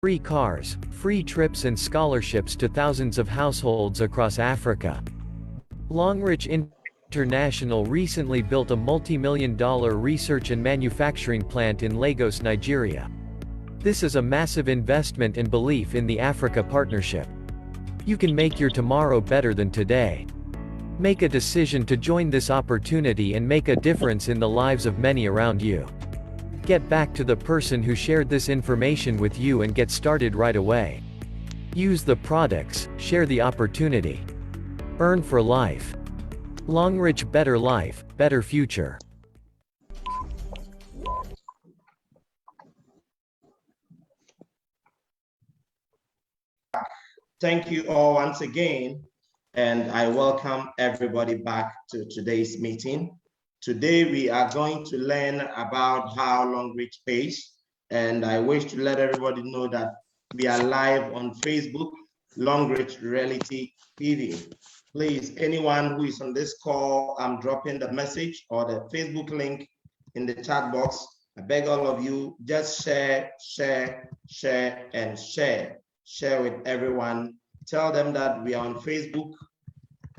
Free cars, free trips and scholarships to thousands of households across Africa. Longrich International recently built a multi-million-dollar research and manufacturing plant in Lagos, Nigeria. This is a massive investment and belief in the Africa Partnership. You can make your tomorrow better than today. Make a decision to join this opportunity and make a difference in the lives of many around you. Get back to the person who shared this information with you and get started right away. Use the products, share the opportunity. Earn for life. Longrich, better life, better future. Thank you all once again, and I welcome everybody back to today's meeting. Today we are going to learn about how Longrich pays, and I wish to let everybody know that we are live on Facebook, Longrich Reality TV. Please, anyone who is on this call, I'm dropping the message or the Facebook link in the chat box. I beg all of you, just share, and share. Share with everyone. Tell them that we are on Facebook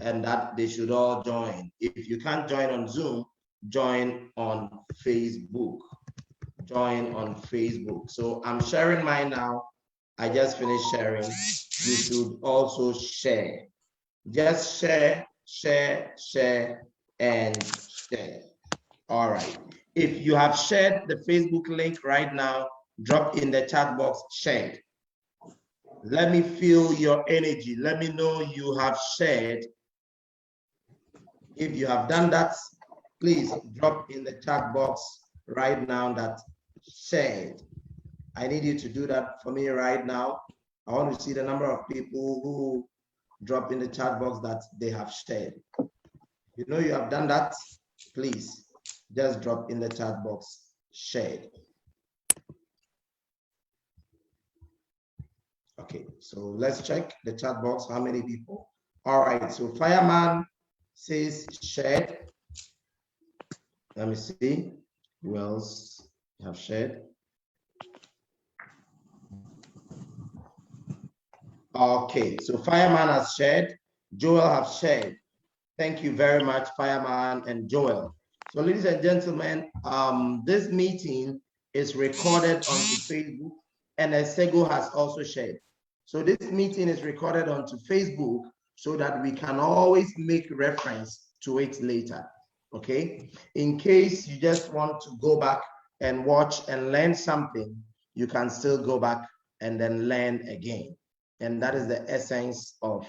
and that they should all join. If you can't join on Zoom, join on Facebook. Join on Facebook. So I'm sharing mine now. I just finished sharing. You should also share. Just share, and share. All right. If you have shared the Facebook link right now, drop in the chat box, shared. Let me feel your energy. Let me know you have shared. If you have done that, please drop in the chat box right now that shared. I need you to do that for me right now. I want to see the number of people who drop in the chat box that they have shared. You know you have done that, please just drop in the chat box, shared. Okay, so let's check the chat box, how many people? All right, so Fireman says shared. Let me see who else have shared. Okay, so Fireman has shared, Joel has shared. Thank you very much, Fireman and Joel. So ladies and gentlemen, this meeting is recorded onto Facebook, and Esego has also shared. So this meeting is recorded onto Facebook so that we can always make reference to it later, okay? In case you just want to go back and watch and learn something, you can still go back and then learn again. And that is the essence of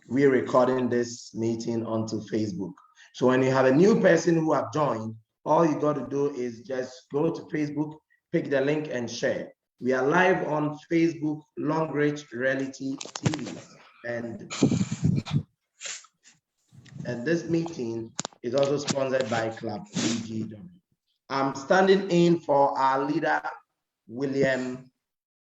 we're recording this meeting onto Facebook. So when you have a new person who have joined, all you got to do is just go to Facebook, pick the link and share. We are live on Facebook, Longrich Reality TV. And this meeting is also sponsored by Club BGW. I'm standing in for our leader, William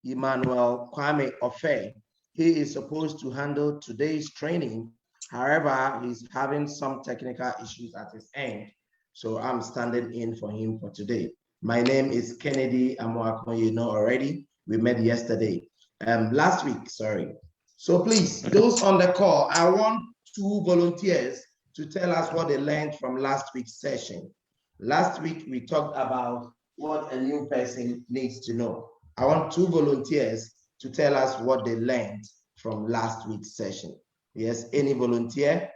Emmanuel Kwame Ofe. He is supposed to handle today's training. However, he's having some technical issues at his end. So I'm standing in for him for today. My name is Kennedy Amoakon, you know already. We met yesterday, last week, sorry. So please, those on the call, I want 2 volunteers to tell us what they learned from last week's session. Last week, we talked about what a new person needs to know. I want 2 volunteers to tell us what they learned from last week's session. Yes, any volunteer?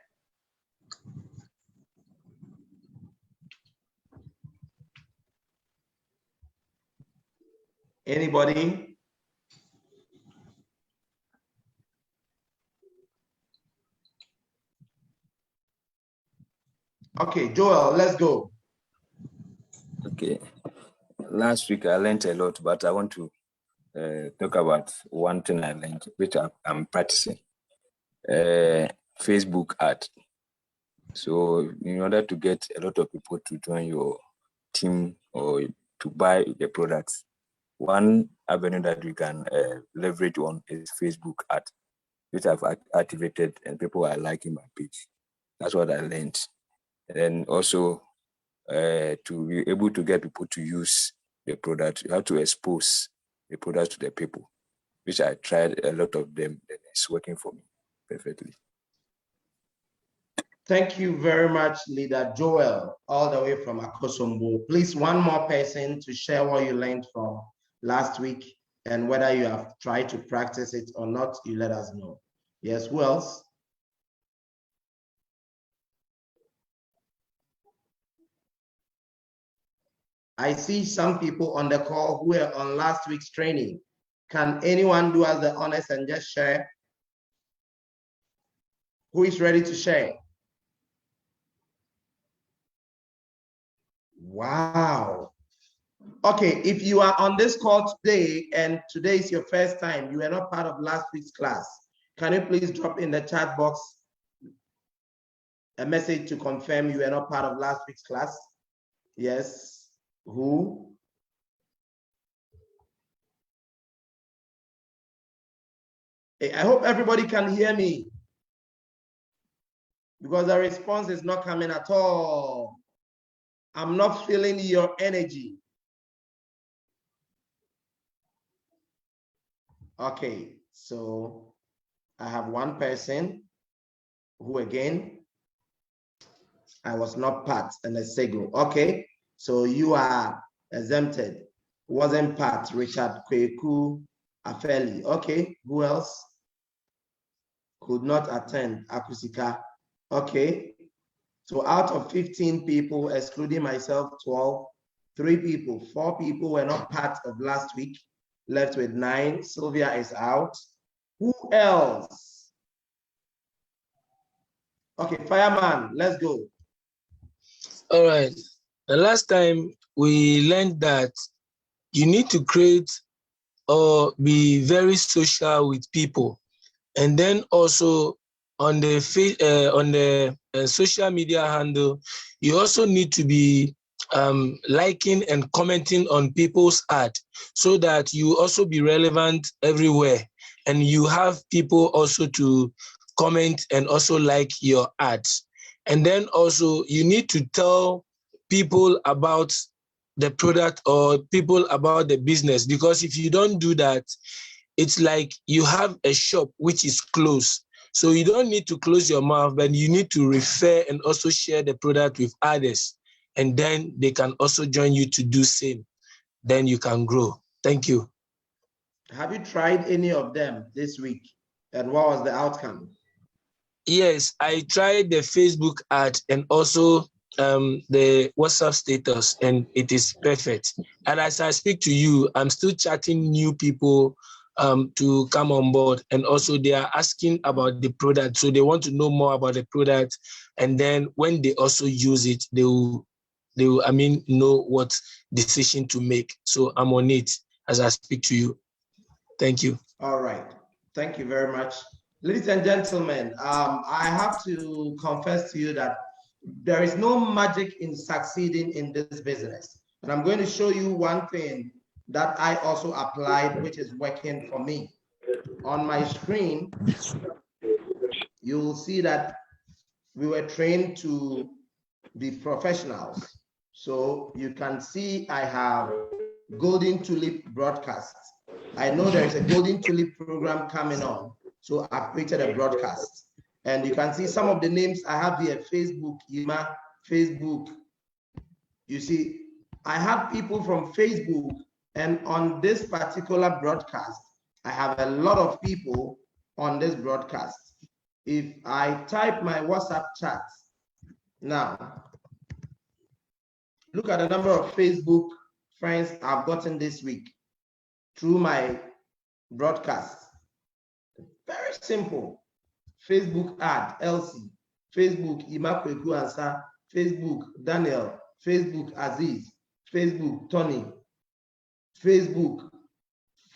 Anybody? Okay, Joel, let's go. Okay. Last week I learned a lot, but I want to talk about one thing I learned, which I'm practicing. Facebook ad. So in order to get a lot of people to join your team or to buy the products, one avenue that we can leverage on is Facebook ad, which I've activated and people are liking my page. That's what I learned. And also to be able to get people to use the product, you have to expose the products to the people, which I tried a lot of them, and it's working for me perfectly. Thank you very much, Leader Joel, all the way from Akosombo. Please, one more person to share what you learned from last week, and whether you have tried to practice it or not, you let us know. Yes, who else? I see some people on the call who were on last week's training. Can anyone do us the honors and just share? Who is ready to share? Wow. Okay, if you are on this call today and today is your first time, you are not part of last week's class, can you please drop in the chat box a message to confirm you are not part of last week's class? Yes. Who? I hope everybody can hear me, because the response is not coming at all. I'm not feeling your energy. Okay, so I have one person who, again, I was not part and a signal. Okay, so you are exempted. Wasn't part. Richard Kweku Afeli. Okay, who else? Could not attend. Akusika. Okay, so out of 15 people, excluding myself, 12, 3 people, 4 people were not part of last week. Left with 9. Sylvia is out. Who else? Okay, fireman, let's go. All right. The last time we learned that you need to create or be very social with people, and then also on the social media handle, you also need to be liking and commenting on people's art, so that you also be relevant everywhere, and you have people also to comment and also like your art. And then also you need to tell people about the product or people about the business, because if you don't do that, it's like you have a shop which is closed. So you don't need to close your mouth, but you need to refer and also share the product with others. And then they can also join you to do same. Then you can grow. Thank you. Have you tried any of them this week? And what was the outcome? Yes, I tried the Facebook ad and also the WhatsApp status, and it is perfect. And as I speak to you, I'm still chatting new people to come on board, and also they are asking about the product, so they want to know more about the product, and then when they also use it, they will know what decision to make. So I'm on it as I speak to you. Thank you. All right, thank you very much. Ladies and gentlemen, I have to confess to you that there is no magic in succeeding in this business. And I'm going to show you one thing that I also applied, which is working for me. On my screen, you'll see that we were trained to be professionals. So you can see I have Golden Tulip broadcast. I know there is a Golden Tulip program coming on. So I've created a broadcast. And you can see some of the names I have here: Facebook, Yima, Facebook. You see, I have people from Facebook, and on this particular broadcast, I have a lot of people on this broadcast. If I type my WhatsApp chat now, look at the number of Facebook friends I've gotten this week through my broadcast. Very simple. Facebook ad, Elsie. Facebook, Imakweku Ansa. Facebook, Daniel. Facebook, Aziz. Facebook, Tony. Facebook,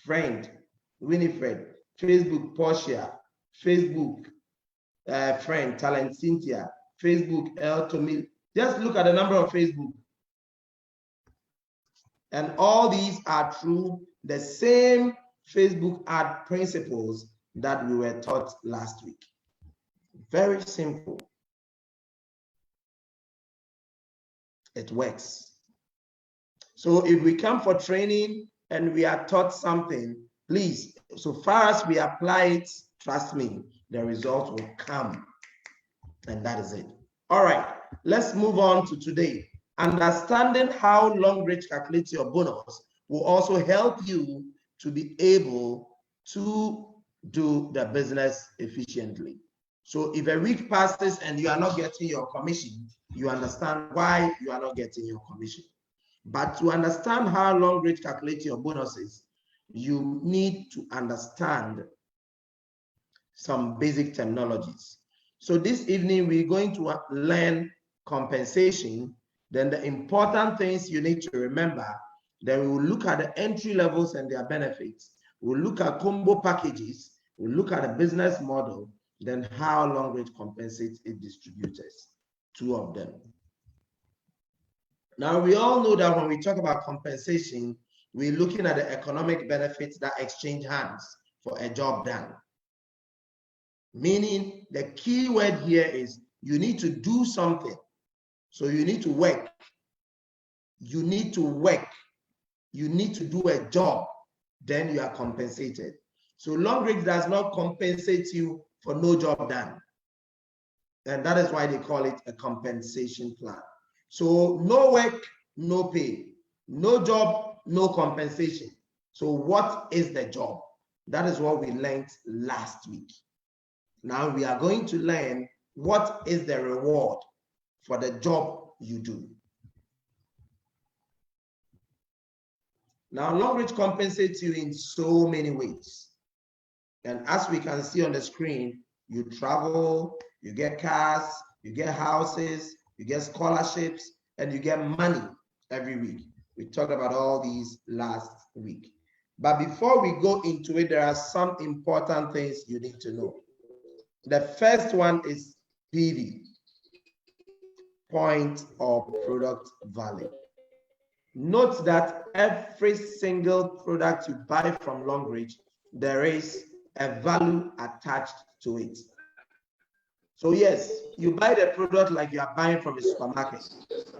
friend, Winifred. Facebook, Portia. Facebook, friend, Talent Cynthia. Facebook, El Tomil. Just look at the number of Facebook. And all these are through the same Facebook ad principles that we were taught last week. Very simple. It works. So if we come for training, and we are taught something, please, so far as we apply it, trust me, the result will come. And that is it. All right, let's move on to today. Understanding how Longrich calculates your bonus will also help you to be able to do the business efficiently. So if a week passes and you are not getting your commission, you understand why you are not getting your commission. But to understand how Longrich calculates your bonuses, you need to understand some basic terminologies. So this evening, we're going to learn compensation. Then the important things you need to remember, then we will look at the entry levels and their benefits. We'll look at combo packages. We'll look at the business model, then how Longrich compensates its distributors, two of them. Now, we all know that when we talk about compensation, we're looking at the economic benefits that exchange hands for a job done. Meaning the key word here is you need to do something. So you need to work. You need to work. You need to do a job. Then you are compensated. So Longrich does not compensate you for no job done. And that is why they call it a compensation plan. So no work, no pay. No job, no compensation. So what is the job? That is what we learned last week. Now we are going to learn what is the reward for the job you do. Now, Longrich compensates you in so many ways. And as we can see on the screen, you travel, you get cars, you get houses, you get scholarships, and you get money every week. We talked about all these last week. But before we go into it, there are some important things you need to know. The first one is PV, point of product value. Note that every single product you buy from Longrich, there is a value attached to it. So yes, you buy the product like you are buying from a supermarket,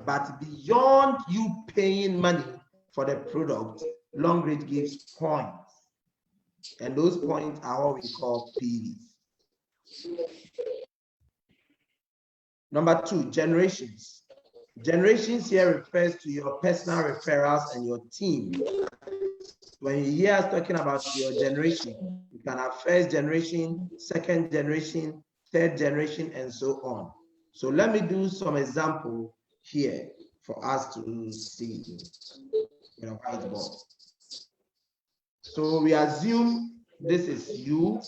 but beyond you paying money for the product, Longrich gives points. And those points are what we call PVs. Number two, generations. Generations here refers to your personal referrals and your team. When you hear us talking about your generation, you can have first generation, second generation, third generation, and so on. So let me do some example here for us to see in a whiteboard. So we assume this is you.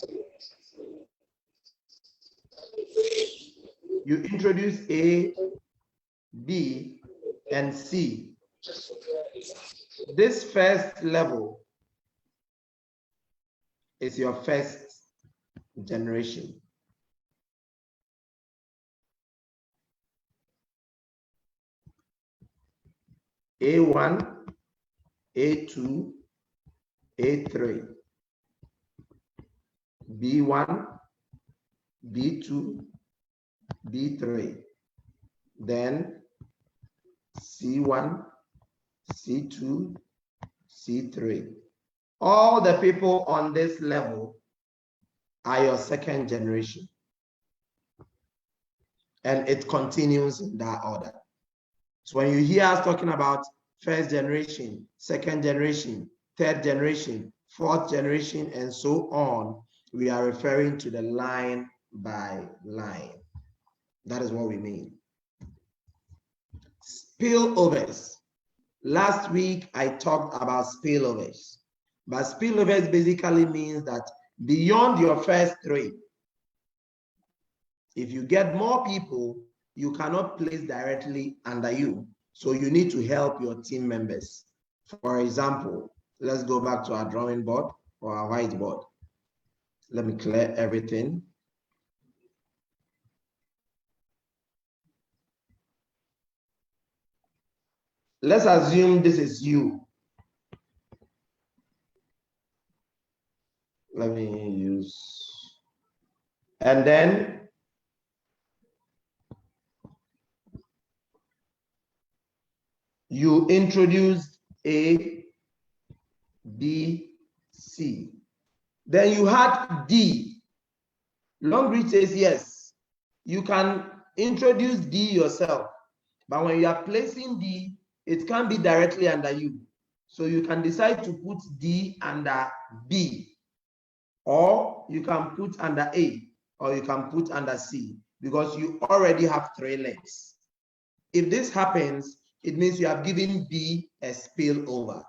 You introduce A, B, and C. This first level is your first generation. A1, A2, A3, B1, B2, B3, then C1, C2, C3. All the people on this level are your second generation. And it continues in that order. So when you hear us talking about first generation, second generation, third generation, fourth generation, and so on, we are referring to the line by line. That is what we mean. Spillovers. Last week, I talked about spillovers. But spillovers basically means that beyond your first three, if you get more people, you cannot place directly under you. So you need to help your team members. For example, let's go back to our drawing board or our whiteboard. Let me clear everything. Let's assume this is you. Let me use, and then you introduced A, B, C. Then you had D. Longrich says yes, you can introduce D yourself, but when you are placing D, it can't be directly under you. So you can decide to put D under B, or you can put under A, or you can put under C, because you already have 3 legs. If this happens, it means you have given B a spillover.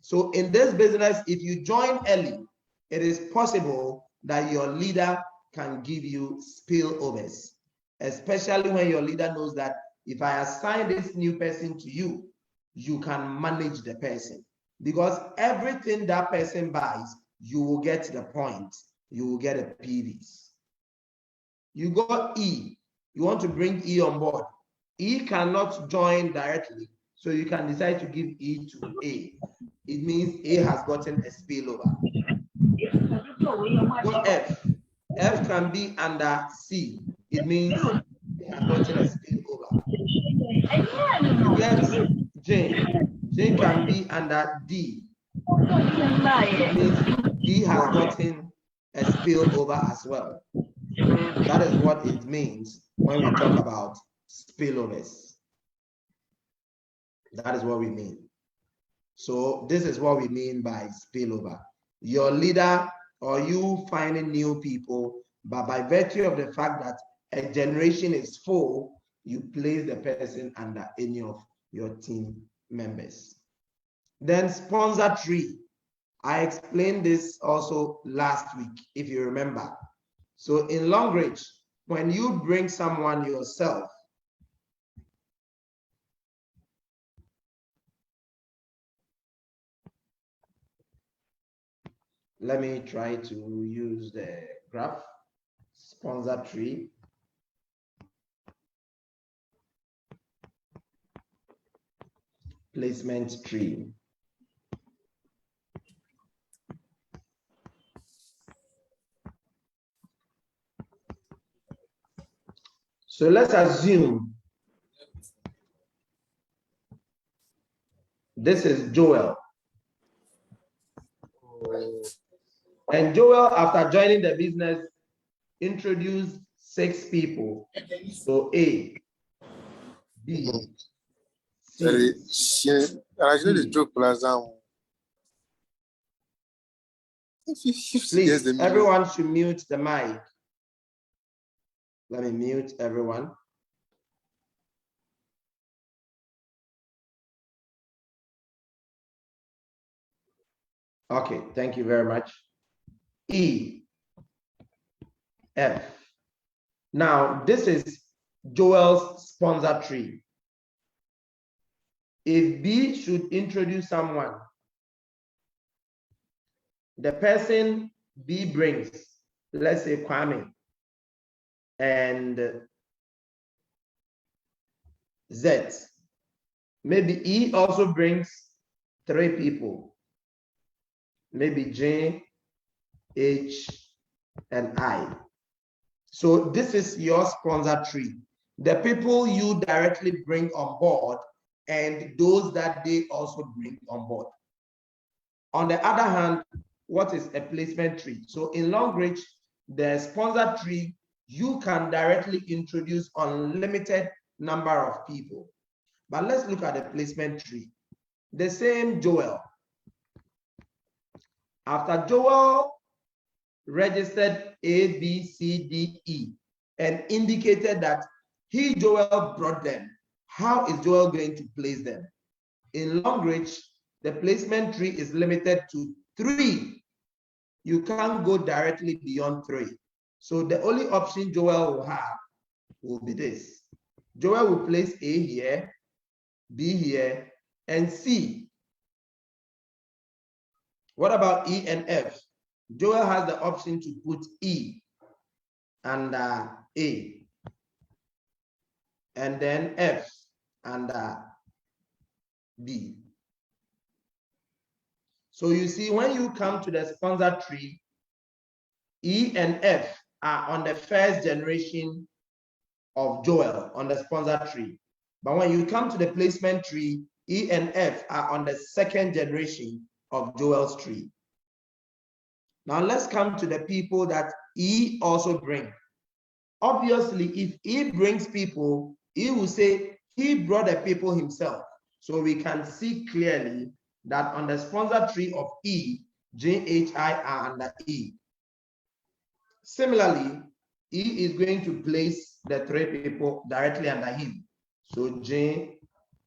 So in this business, if you join early, it is possible that your leader can give you spillovers, especially when your leader knows that if I assign this new person to you, you can manage the person. Because everything that person buys, you will get the points. You will get a PVs. You got E. You want to bring E on board. E cannot join directly, so you can decide to give E to A. It means A has gotten a spillover. Got F. F can be under C. It means it has gotten a spillover. You get J. J can be under D. It means D has gotten a spillover as well. That is what it means when we talk about spillovers. That is what we mean. So this is what we mean by spillover. Your leader or you finding new people, but by virtue of the fact that a generation is full, you place the person under any of your team members. Then sponsor tree. I explained this also last week, if you remember. So in Longrich, when you bring someone yourself, let me try to use the graph, sponsor tree. Placement tree. So let's assume this is Joel. And Joel, after joining the business, introduced 6 people. So A, B, C, please, everyone should mute the mic. Let me mute everyone. Okay, thank you very much. E, F. Now, this is Joel's sponsor tree. If B should introduce someone, the person B brings, let's say Kwame, and Z. Maybe E also brings 3 people. Maybe J, H, and I. So this is your sponsor tree. The people you directly bring on board and those that they also bring on board. On the other hand, what is a placement tree? So in Longrich, the sponsor tree, you can directly introduce unlimited number of people. But let's look at the placement tree. The same Joel. After Joel registered A, B, C, D, E, and indicated that he, Joel, brought them, how is Joel going to place them? In Longrich, the placement tree is limited to 3. You can't go directly beyond 3. So the only option Joel will have will be this. Joel will place A here, B here, and C. What about E and F? Joel has the option to put E under A, and then F under B. So you see, when you come to the sponsor tree, E and F are on the first generation of Joel on the sponsor tree. But when you come to the placement tree, E and F are on the second generation of Joel's tree. Now let's come to the people that E also brings. Obviously, if E brings people, he will say he brought the people himself. So we can see clearly that on the sponsor tree of E, J, H, I are under E. Similarly, E is going to place the three people directly under him. So J,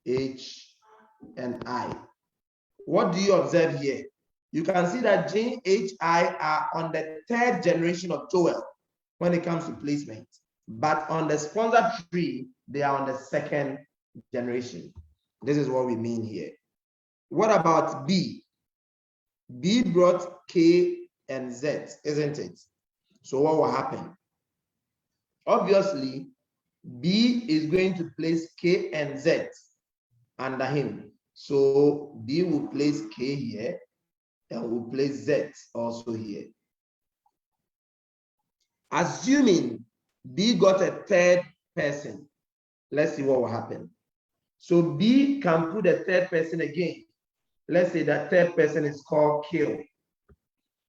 H, and I. What do you observe here? You can see that J, H, I are on the third generation of Joel when it comes to placement. But on the sponsor tree, they are on the second generation. This is what we mean here. What about B? B brought K and Z, isn't it? So what will happen? Obviously, B is going to place K and Z under him. So B will place K here and will place Z also here. Assuming B got a third person, let's see what will happen. So B can put a third person again. Let's say that third person is called Kill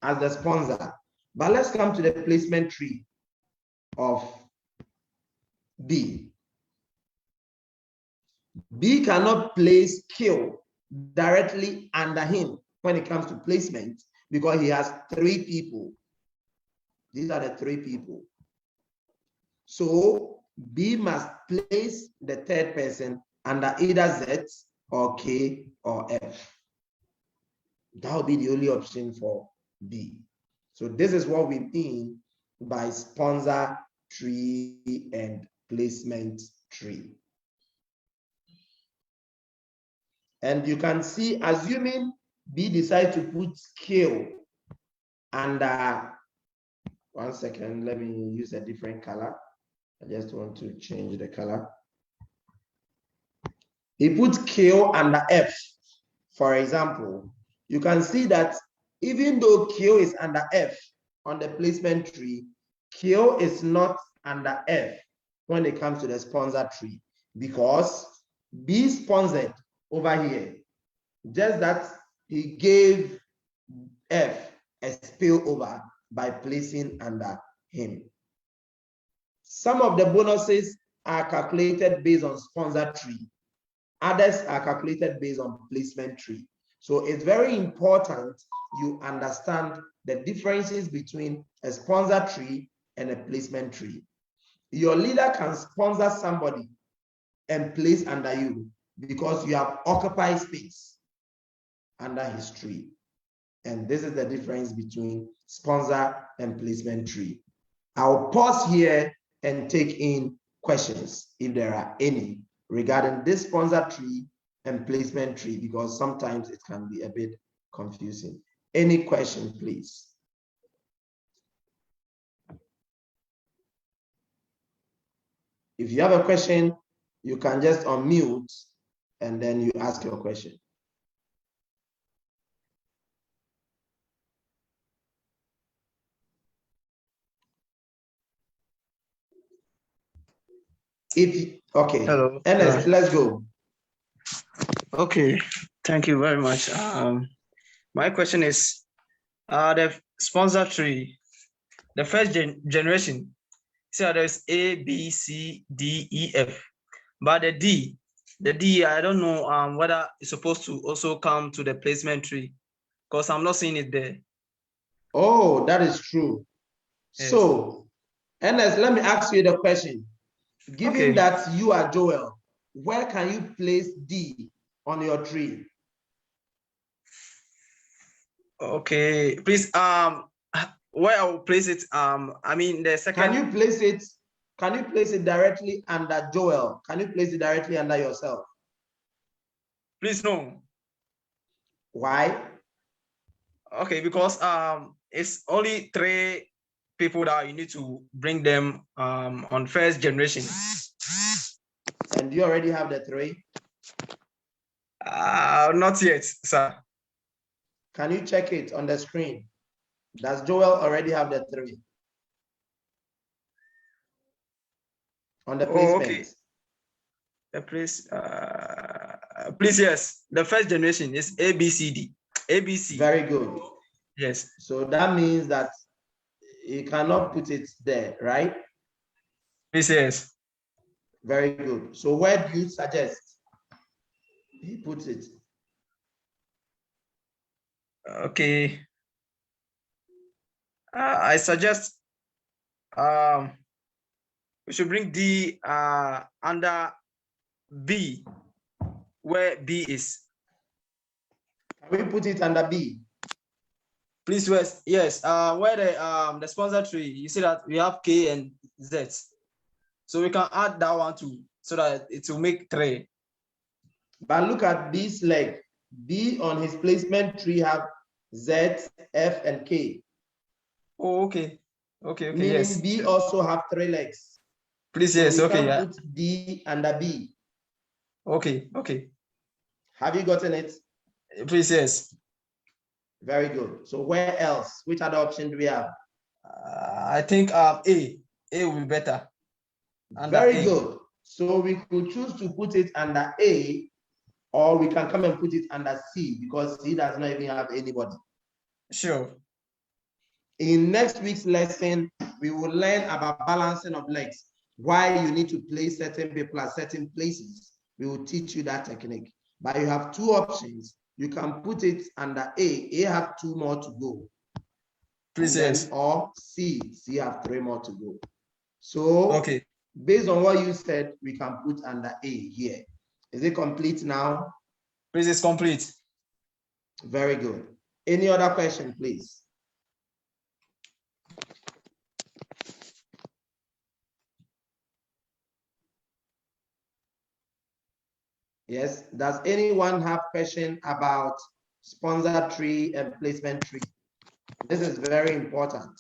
as the sponsor. But let's come to the placement tree of B. B cannot place Kill directly under him when it comes to placement because he has three people. These are the three people. So B must place the third person under either Z or K or F. That will be the only option for B. So this is what we mean by sponsor tree and placement tree. And you can see, assuming B decides to put scale under, one second, let me use a different color. I just want to change the color. He put K under F, for example. You can see that even though K is under F on the placement tree, K is not under F when it comes to the sponsor tree because B sponsored over here. Just that he gave F a spillover by placing under him. Some of the bonuses are calculated based on sponsor tree. Others are calculated based on placement tree. So it's very important you understand the differences between a sponsor tree and a placement tree. Your leader can sponsor somebody and place under you because you have occupied space under his tree. And this is the difference between sponsor and placement tree. I'll pause here and take in questions if there are any regarding this sponsor tree and placement tree, because sometimes it can be a bit confusing. Any question, please? If you have a question, you can just unmute and then you ask your question. Okay. Hello. Ernest, let's go. Okay, thank you very much. My question is, the sponsor tree, the first generation, so there's A, B, C, D, E, F, but the D, I don't know whether it's supposed to also come to the placement tree because I'm not seeing it there. Oh, that is true. Yes. So, Ernest, let me ask you the question. Given that you are Joel, where can you place D on your tree? Okay, please, where I will place it, I mean the second. Can you place it directly under Joel? Can you place it directly under yourself? Please, no. Why? Okay, because it's only three people that you need to bring them on first generation. And you already have the three? Not yet, sir. Can you check it on the screen? Does Joel already have the three? On the placement. Okay. The place, Please, yes. The first generation is ABCD. ABC. Very good. Yes. So that means that you cannot put it there, right? Please, yes. Very good. So where do you suggest he puts it? Okay. I suggest we should bring D under B, where B is. Can we put it under B? Please, yes. Where the sponsor tree, you see that we have K and Z. So we can add that one too, so that it will make 3. But look at B's leg. B on his placement tree have Z, F, and K. Oh, okay. Okay, Meaning yes. B also have 3 legs. Please, So yes, we okay, can yeah. put D under B. Okay, okay. Have you gotten it? Please, yes. Very good. So where else? Which other option do we have? I think A will be better. Very good. So we could choose to put it under A, or we can come and put it under C, because C does not even have anybody. Sure. In next week's lesson, we will learn about balancing of legs, why you need to place certain people at certain places. We will teach you that technique. But you have 2 options. You can put it under A. A have 2 more to go. Please, yes. Or C. C have 3 more to go. So, okay. Based on what you said, we can put under A here. Is it complete now? Please, it's complete. Very good. Any other question, please? Yes. Does anyone have question about sponsor tree and placement tree? This is very important.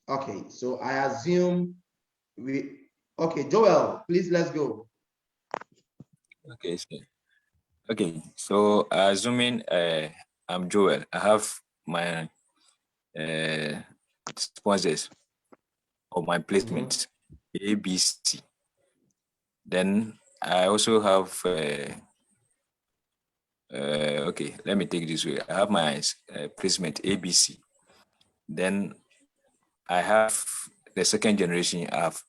Okay, so I assume okay, Joel, please let's go. Okay, so assuming I'm Joel, I have my sponsors or my placement A, B, C. Then I also have okay, let me take this way. I have my placement ABC. Then I have the second generation. I have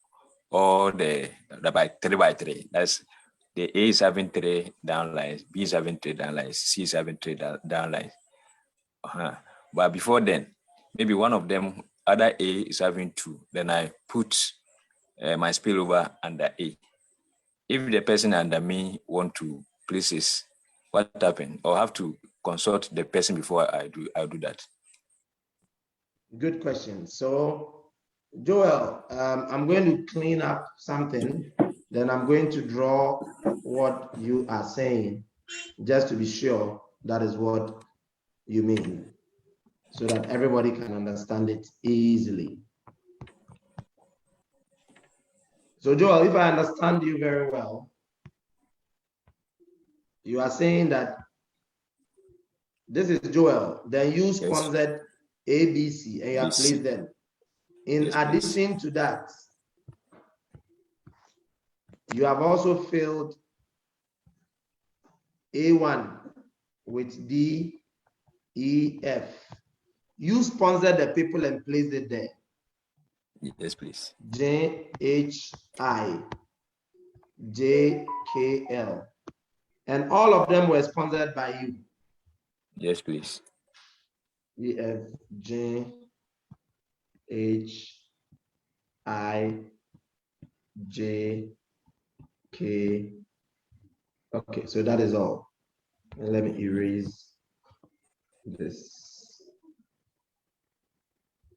all the by 3 by 3. That's the A is having 3 downlines, B is having 3 downlines, C is having 3 downlines. But before then, maybe one of them, other A is having 2. Then I put my spillover under A. If the person under me want to places, what happened? Or have to consult the person before I'll do that. Good question. So, Joel, I'm going to clean up something. Then I'm going to draw what you are saying, just to be sure that is what you mean, so that everybody can understand it easily. So, Joel, if I understand you very well, you are saying that this is Joel, then you sponsored A, B, C, and you have placed them. In addition to that, you have also filled A1 with D, E, F. You sponsored the people and placed it there. Yes, please. J, H, I, J, K, L. And all of them were sponsored by you. Yes, please. E, F, J, H, I, J, K. Okay, so that is all. And let me erase this.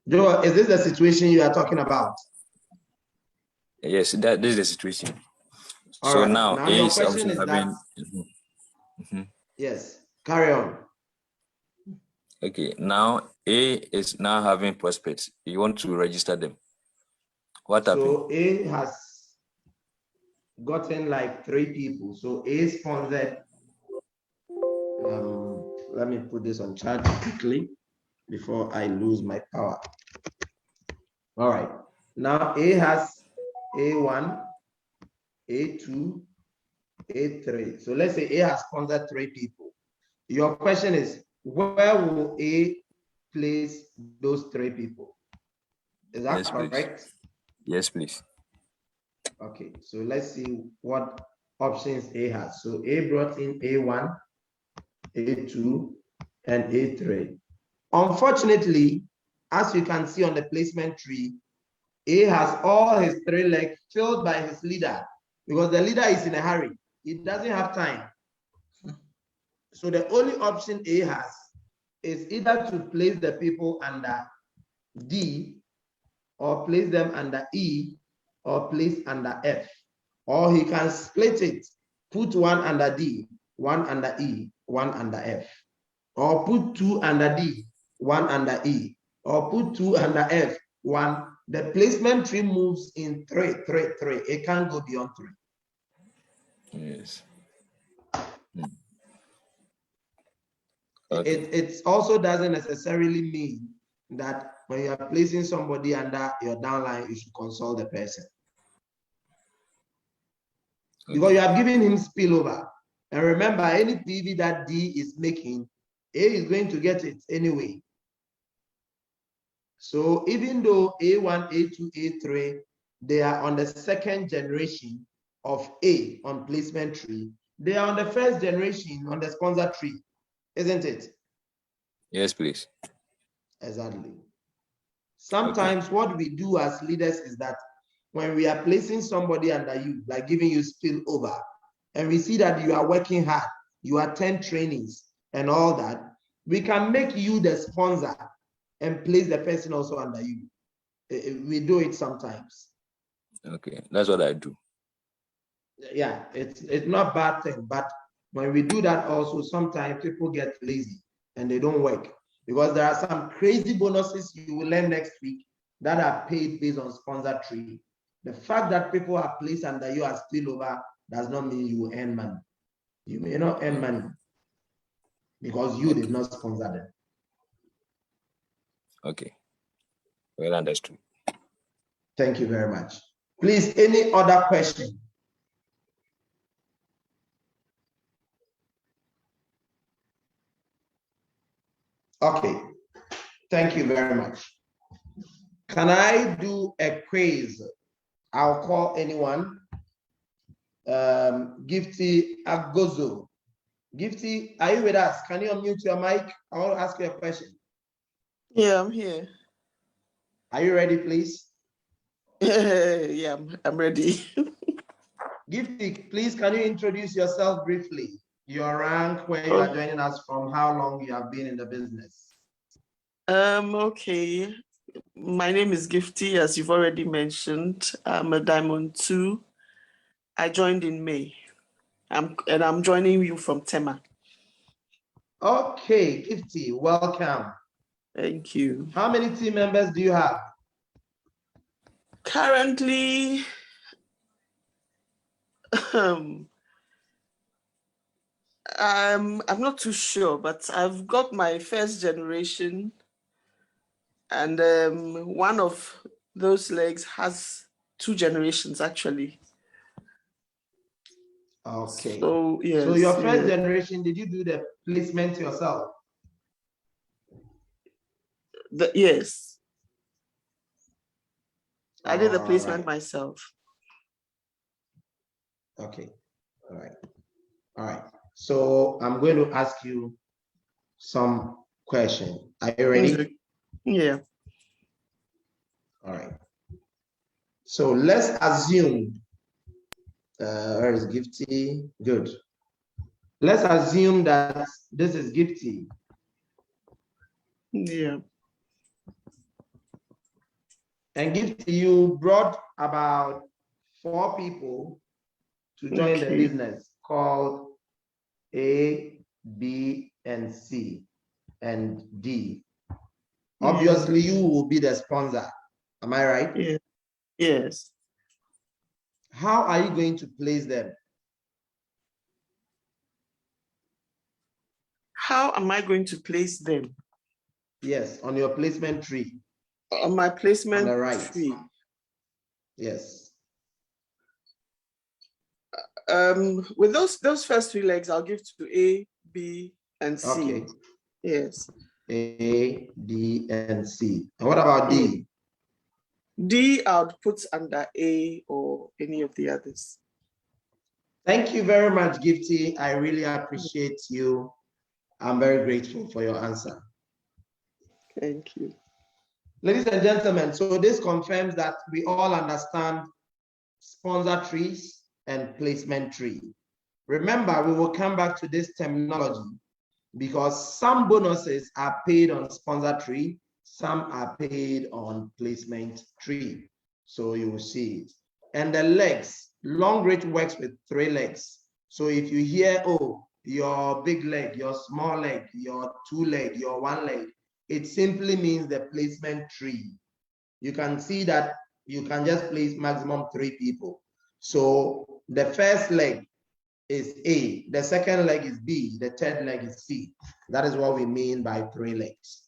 Joel, is this the situation you are talking about? Yes, this is the situation. All so right. now A your is question also is having. Yes, carry on. Okay, now A is now having prospects. You want to register them. What happened? So A has gotten like 3 people. So A sponsored. Let me put this on chat quickly before I lose my power. All right. Now A has A1, A2, A3. So let's say A has sponsored 3 people. Your question is, where will A place those 3 people? Is that Yes, please. correct? Yes, please. Okay, so let's see what options A has. So A brought in A1, A2, and A3. Unfortunately, as you can see on the placement tree, A has all his 3 legs filled by his leader because the leader is in a hurry. He doesn't have time. So the only option A has is either to place the people under D, or place them under E, or place under F. Or he can split it, put one under D, one under E, one under F. Or put 2 under D, one under E. Or put 2 under F, one. The placement tree moves in 3, 3, 3. It can't go beyond 3. Yes. Okay. It also doesn't necessarily mean that when you are placing somebody under your downline, you should consult the person. Okay. Because you have given him spillover. And remember, any PV that D is making, A is going to get it anyway. So even though A1, A2, A3, they are on the 2nd generation of A on placement tree, they are on the 1st generation on the sponsor tree, isn't it? Yes, please. Exactly. Sometimes what we do as leaders is that when we are placing somebody under you, like giving you spillover, and we see that you are working hard, you attend trainings and all that, we can make you the sponsor and place the person also under you. We do it sometimes. Okay, that's what I do. Yeah, it's not a bad thing, but when we do that also, sometimes people get lazy and they don't work because there are some crazy bonuses you will learn next week that are paid based on sponsor tree. The fact that people are placed under you as spillover does not mean you will earn money. You may not earn money because you did not sponsor them. Okay, well understood. Thank you very much. Please, any other question? Okay, thank you very much. Can I do a quiz? I'll call anyone. Gifty Agozo. Gifty, are you with us? Can you unmute your mic? I want to ask you a question. Yeah, I'm here. Are you ready, please? Yeah, I'm ready. Gifty, please, can you introduce yourself briefly? Your rank, where you are joining us from, how long you have been in the business? Okay. My name is Gifty, as you've already mentioned. I'm a Diamond 2. I joined in May. I'm joining you from Tema. Okay, Gifty, welcome. Thank you. How many team members do you have? Currently, I'm not too sure, but I've got my 1st generation, and one of those legs has 2 generations actually. Okay. So yes. So your 1st generation, did you do the placement yourself? Yes. I did the placement myself. Okay. All right. All right. So I'm going to ask you some questions. Are you ready? Yeah. All right. So let's assume, where is Gifty? Good. Let's assume that this is Gifty. Yeah. And Gifty, you brought about 4 people to join the business called A, B, and C, and D. Obviously, you will be the sponsor. Am I right? Yeah. Yes. How are you going to place them? How am I going to place them? Yes, on your placement tree. On my placement On the right. tree. Yes. With those first three legs, I'll give to A, B, and C. Okay. Yes. A, B, and C. And what about D? D, I would put under A or any of the others. Thank you very much, Gifty. I really appreciate you. I'm very grateful for your answer. Thank you. Ladies and gentlemen, so this confirms that we all understand sponsor trees and placement tree. Remember, we will come back to this terminology because some bonuses are paid on sponsor tree, some are paid on placement tree. So you will see it. And the legs, Longrich works with 3 legs. So if you hear, oh, your big leg, your small leg, your 2 leg, your 1 leg, it simply means the placement tree. You can see that you can just place maximum 3 people. So the first leg is A, the second leg is B, the third leg is C. That is what we mean by 3 legs.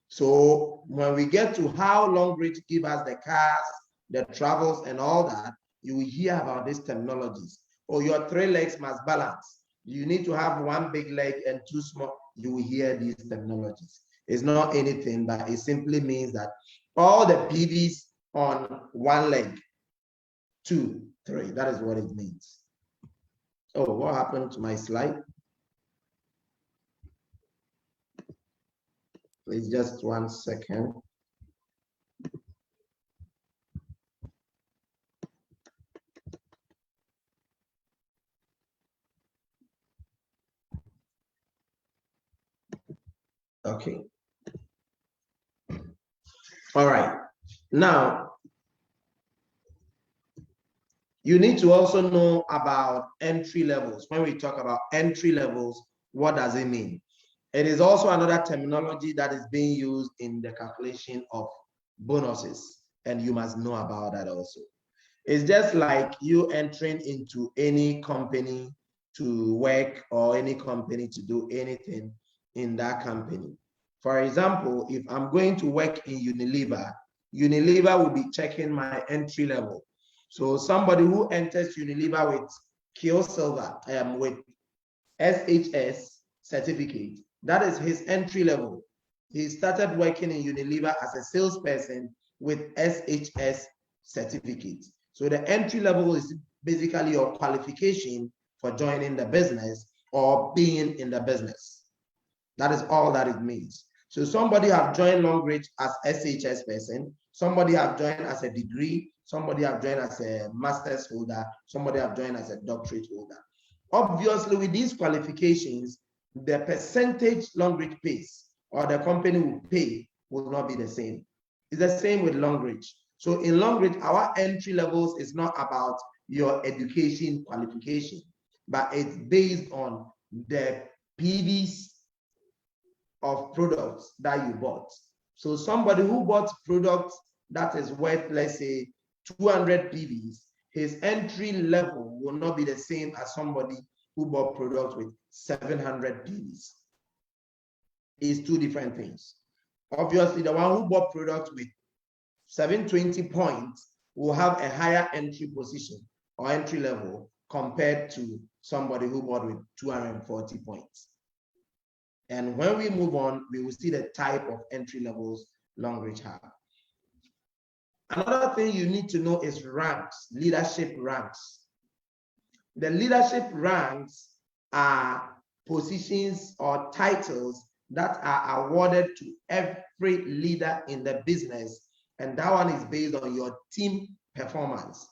So when we get to how Longrich give us the cars, the travels, and all that, you will hear about these terminologies. Oh, your 3 legs must balance. You need to have 1 big leg and 2 small. You will hear these terminologies. It's not anything, but it simply means that all the PVs on 1 leg, 2, 3. That is what it means. Oh, what happened to my slide? Please, just 1 second. Okay. All right. Now, you need to also know about entry levels. When we talk about entry levels, what does it mean? It is also another terminology that is being used in the calculation of bonuses, and you must know about that also. It's just like you entering into any company to work or any company to do anything in that company. For example, if I'm going to work in Unilever, Unilever will be checking my entry level. So somebody who enters Unilever with Kyo Silver, with SHS certificate, that is his entry level. He started working in Unilever as a salesperson with SHS certificate. So the entry level is basically your qualification for joining the business or being in the business. That is all that it means. So somebody have joined Longrich as SHS person, somebody have joined as a degree, somebody have joined as a master's holder, somebody have joined as a doctorate holder. Obviously, with these qualifications, the percentage Longrich pays or the company will pay will not be the same. It's the same with Longrich. So in Longrich, our entry levels is not about your education qualification, but it's based on the PVs of products that you bought. So somebody who bought products that is worth, let's say, 200 PVs, his entry level will not be the same as somebody who bought products with 700 PVs. It's 2 different things. Obviously, the one who bought products with 720 points will have a higher entry position or entry level compared to somebody who bought with 240 points. And when we move on, we will see the type of entry levels Longrich have. Another thing you need to know is ranks, leadership ranks. The leadership ranks are positions or titles that are awarded to every leader in the business, and that one is based on your team performance.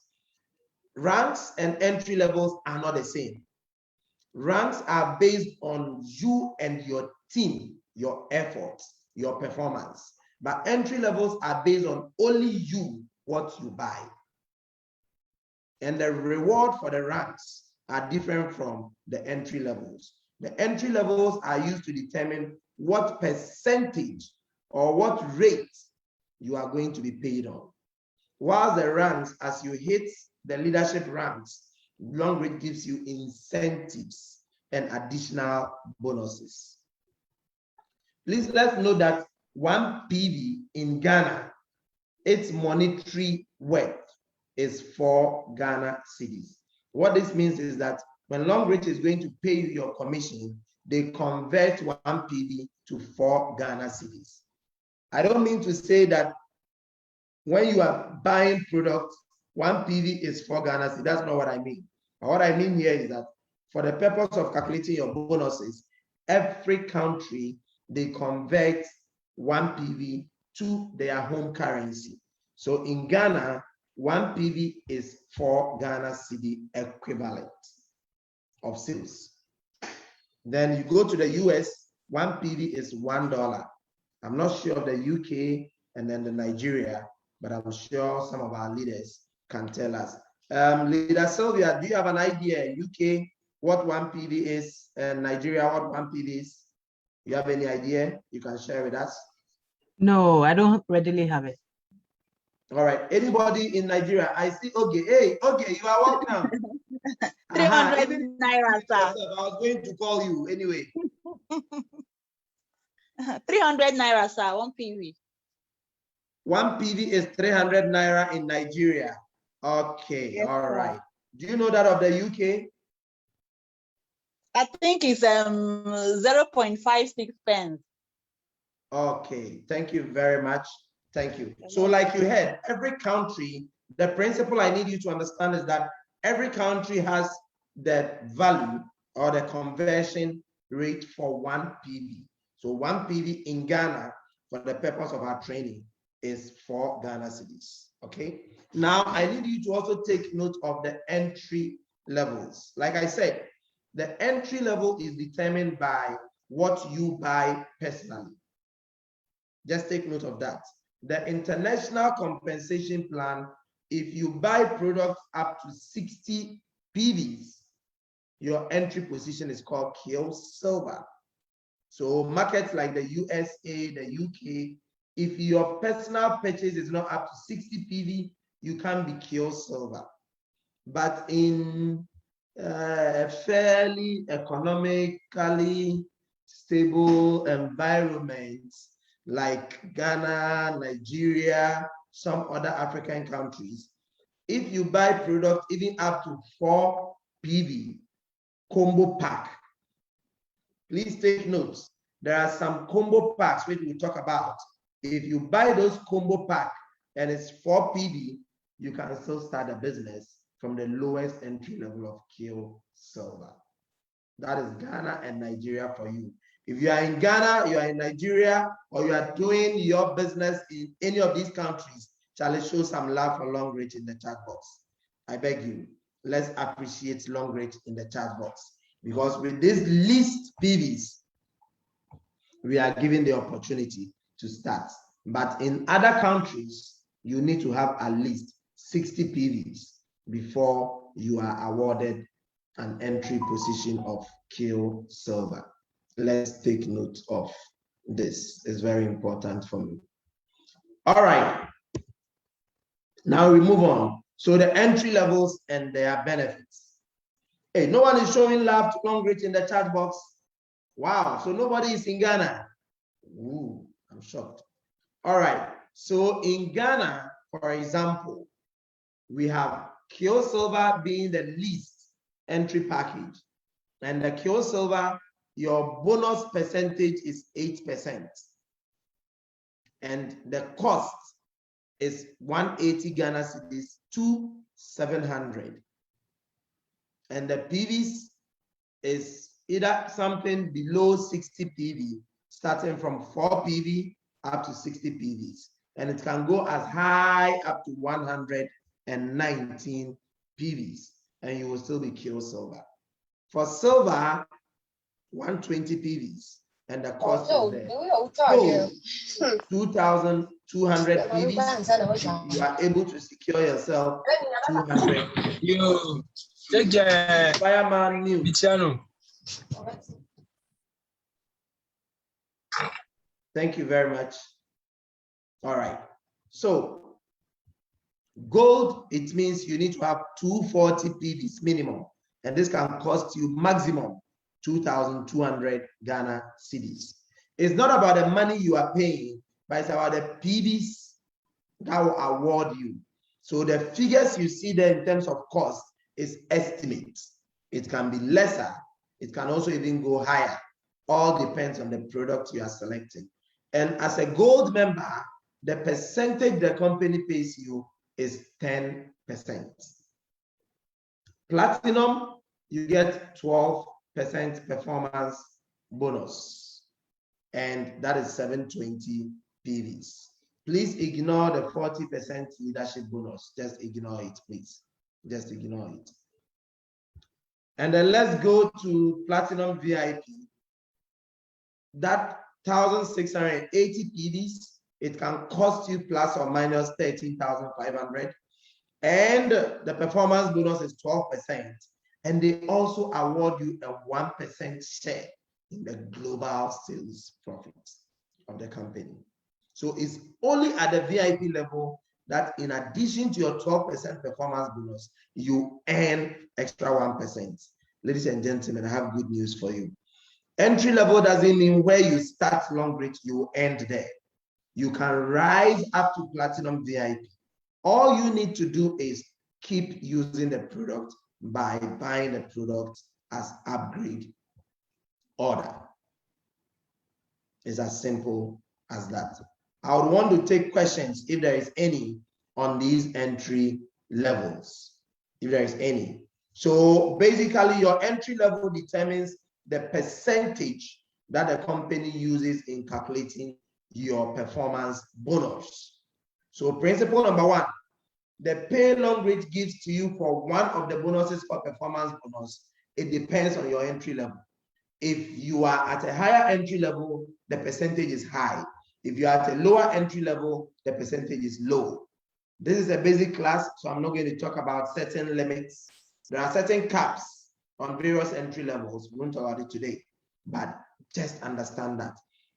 Ranks and entry levels are not the same. Ranks are based on you and your team, your efforts, your performance. But entry levels are based on only you, what you buy. And the reward for the ranks are different from the entry levels. The entry levels are used to determine what percentage or what rate you are going to be paid on. While the ranks, as you hit the leadership ranks, Longrich gives you incentives and additional bonuses. Please let's know that 1 PV in Ghana its monetary worth is 4 Ghana cedis. What this means is that when Longrich is going to pay you your commission, they convert 1 PV to 4 Ghana cedis. I don't mean to say that when you are buying products, 1 PV is 4 Ghana cedis. That's not what I mean. But what I mean here is that for the purpose of calculating your bonuses, every country, they convert 1 PV to their home currency. So in Ghana, 1 PV is 4 Ghana cedi equivalent of sales. Then you go to the US, 1 PV is $1. I'm not sure of the UK and then the Nigeria, but I'm sure some of our leaders can tell us. Leader Sylvia, do you have an idea? UK, what 1 PV is, and Nigeria, what 1 PV is? You have any idea? You can share with us. No, I don't readily have it. All right. Anybody in Nigeria? I see. Okay. Hey, okay. You are welcome. 300 naira, sir. I was going to call you anyway. 300 naira, sir. 1 PV. 1 PV is 300 naira in Nigeria. Okay. Yes, all sir. right. Do you know that of the UK? I think it's 0.56 pence. Okay. Thank you very much. Thank you. So like you heard, every country, the principle I need you to understand is that every country has the value or the conversion rate for 1 PV. So 1 PV in Ghana, for the purpose of our training, is 4 Ghana cedis. Okay. Now I need you to also take note of the entry levels. Like I said, the entry level is determined by what you buy personally. Just take note of that. The international compensation plan, if you buy products up to 60 PVs, your entry position is called Kill Silver. So markets like the USA, the UK, if your personal purchase is not up to 60 PV, you can be Kill Silver. But in fairly economically stable environments, like Ghana, Nigeria, some other African countries, if you buy products even up to 4 PV combo pack, please take notes. There are some combo packs which we'll talk about. If you buy those combo pack and it's 4 PV, you can still start a business from the lowest entry level of Kill Silver. That is Ghana and Nigeria for you. If you are in Ghana, you are in Nigeria, or you are doing your business in any of these countries, Charlie, show some love for Longrich in the chat box. I beg you, let's appreciate Longrich in the chat box. Because with these least PVs, we are given the opportunity to start. But in other countries, you need to have at least 60 PVs before you are awarded an entry position of Kill Silver. Let's take note of this. It's very important for me. All right. Now we move on. So the entry levels and their benefits. Hey, no one is showing love to Longrich in the chat box. Wow. So nobody is in Ghana. Ooh, I'm shocked. All right. So in Ghana, for example, we have Kill Silver being the least entry package. And the Kill Silver, your bonus percentage is 8%. And the cost is 180 Ghana cedis to 700. And the PVs is either something below 60 PV, starting from 4 PV up to 60 PVs. And it can go as high up to 119 PVs, and you will still be Kill Silver. For silver, 120 PVs, and the cost is there. So, 2,200 PVs, you are able to secure yourself 200. Yo, take care. Fireman News. Thank you very much. All right. So, gold, it means you need to have 240 PVs minimum, and this can cost you maximum 2,200 Ghana cedis. It's not about the money you are paying, but it's about the PVs that will award you. So the figures you see there in terms of cost is estimates. It can be lesser. It can also even go higher. All depends on the product you are selecting. And as a gold member, the percentage the company pays you is 10%. Platinum, you get 12% performance bonus, and that is 720 PVs. Please ignore the 40% leadership bonus. Just ignore it, please. Just ignore it. And then let's go to Platinum VIP. That 1,680 PVs, it can cost you plus or minus 13,500. And the performance bonus is 12%. And they also award you a 1% share in the global sales profits of the company. So it's only at the VIP level that in addition to your 12% performance bonus, you earn extra 1%. Ladies and gentlemen, I have good news for you. Entry level doesn't mean where you start Longrich, you end there. You can rise up to Platinum VIP. All you need to do is keep using the product by buying the product as upgrade order. It's as simple as that. I would want to take questions if there is any on these entry levels, if there is any. So basically your entry level determines the percentage that the company uses in calculating your performance bonus. So principle number one, the pay Longrich gives to you for one of the bonuses for performance bonus, it depends on your entry level. If you are at a higher entry level, the percentage is high. If you are at a lower entry level, the percentage is low. This is a basic class, so I'm not going to talk about certain limits. There are certain caps on various entry levels. We won't talk about it today, but just understand that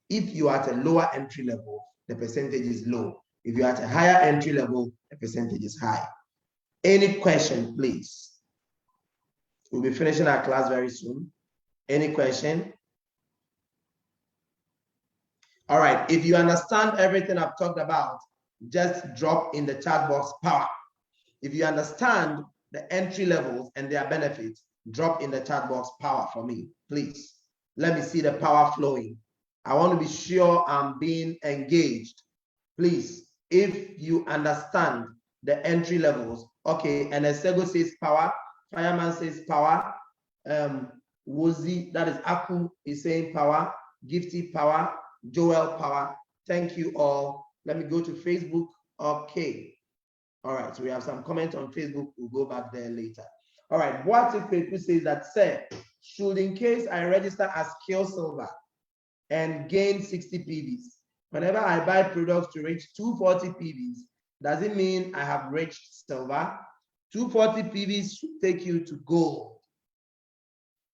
if you are at a lower entry level, the percentage is low. If you're at a higher entry level, the percentage is high. Any question, please? We'll be finishing our class very soon. Any question? All right, if you understand everything I've talked about, just drop in the chat box power. If you understand the entry levels and their benefits, drop in the chat box power for me, please. Let me see the power flowing. I want to be sure I'm being engaged. Please, if you understand the entry levels, okay, and Esego says power, Fireman says power, Wozi, that is Aku, is saying power, Gifty power, Joel power. Thank you all. Let me go to Facebook. Okay. All right, so we have some comments on Facebook. We'll go back there later. All right, what if people says that, sir, should in case I register as Kill Silver and gain 60 PVs, whenever I buy products to reach 240 PVs, does it mean I have reached silver? 240 PVs should take you to gold.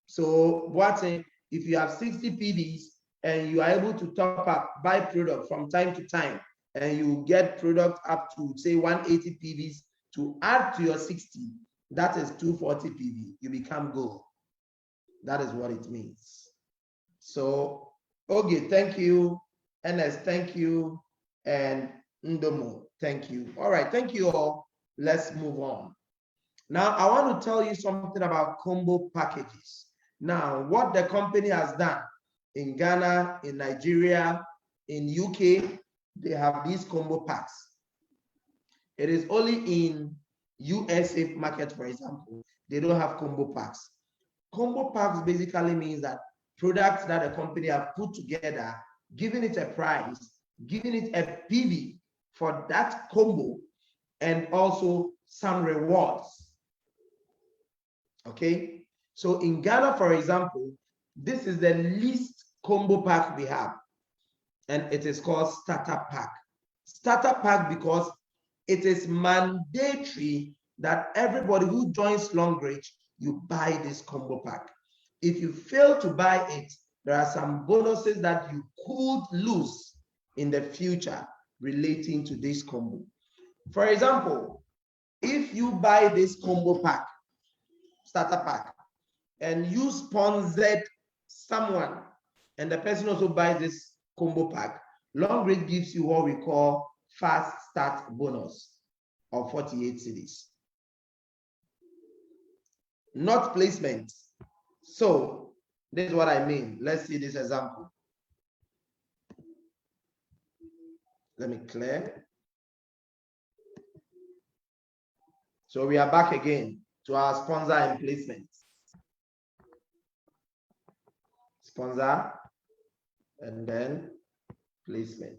So what if you have 60 PVs and you are able to top up, buy product from time to time, and you get product up to say 180 PVs to add to your 60, that is 240 PV. You become gold. That is what it means. So, okay, thank you. NS, thank you. And Ndomo, thank you. All right, thank you all. Let's move on. Now, I want to tell you something about combo packages. Now, what the company has done in Ghana, in Nigeria, in UK, they have these combo packs. It is only in USA market, for example, they don't have combo packs. Combo packs basically means that products that a company have put together, giving it a price, giving it a PV for that combo, and also some rewards. Okay, so in Ghana, for example, this is the least combo pack we have, and it is called starter pack. Starter pack because it is mandatory that everybody who joins Longrich, you buy this combo pack. If you fail to buy it, there are some bonuses that you could lose in the future relating to this combo. For example, if you buy this combo pack, starter pack, and you sponsored someone, and the person also buys this combo pack, Longrich gives you what we call fast start bonus of 48 cedis. Not placement. So this is what I mean. Let's see this example. Let me clear. So we are back again to our sponsor and placement. Sponsor and then placement.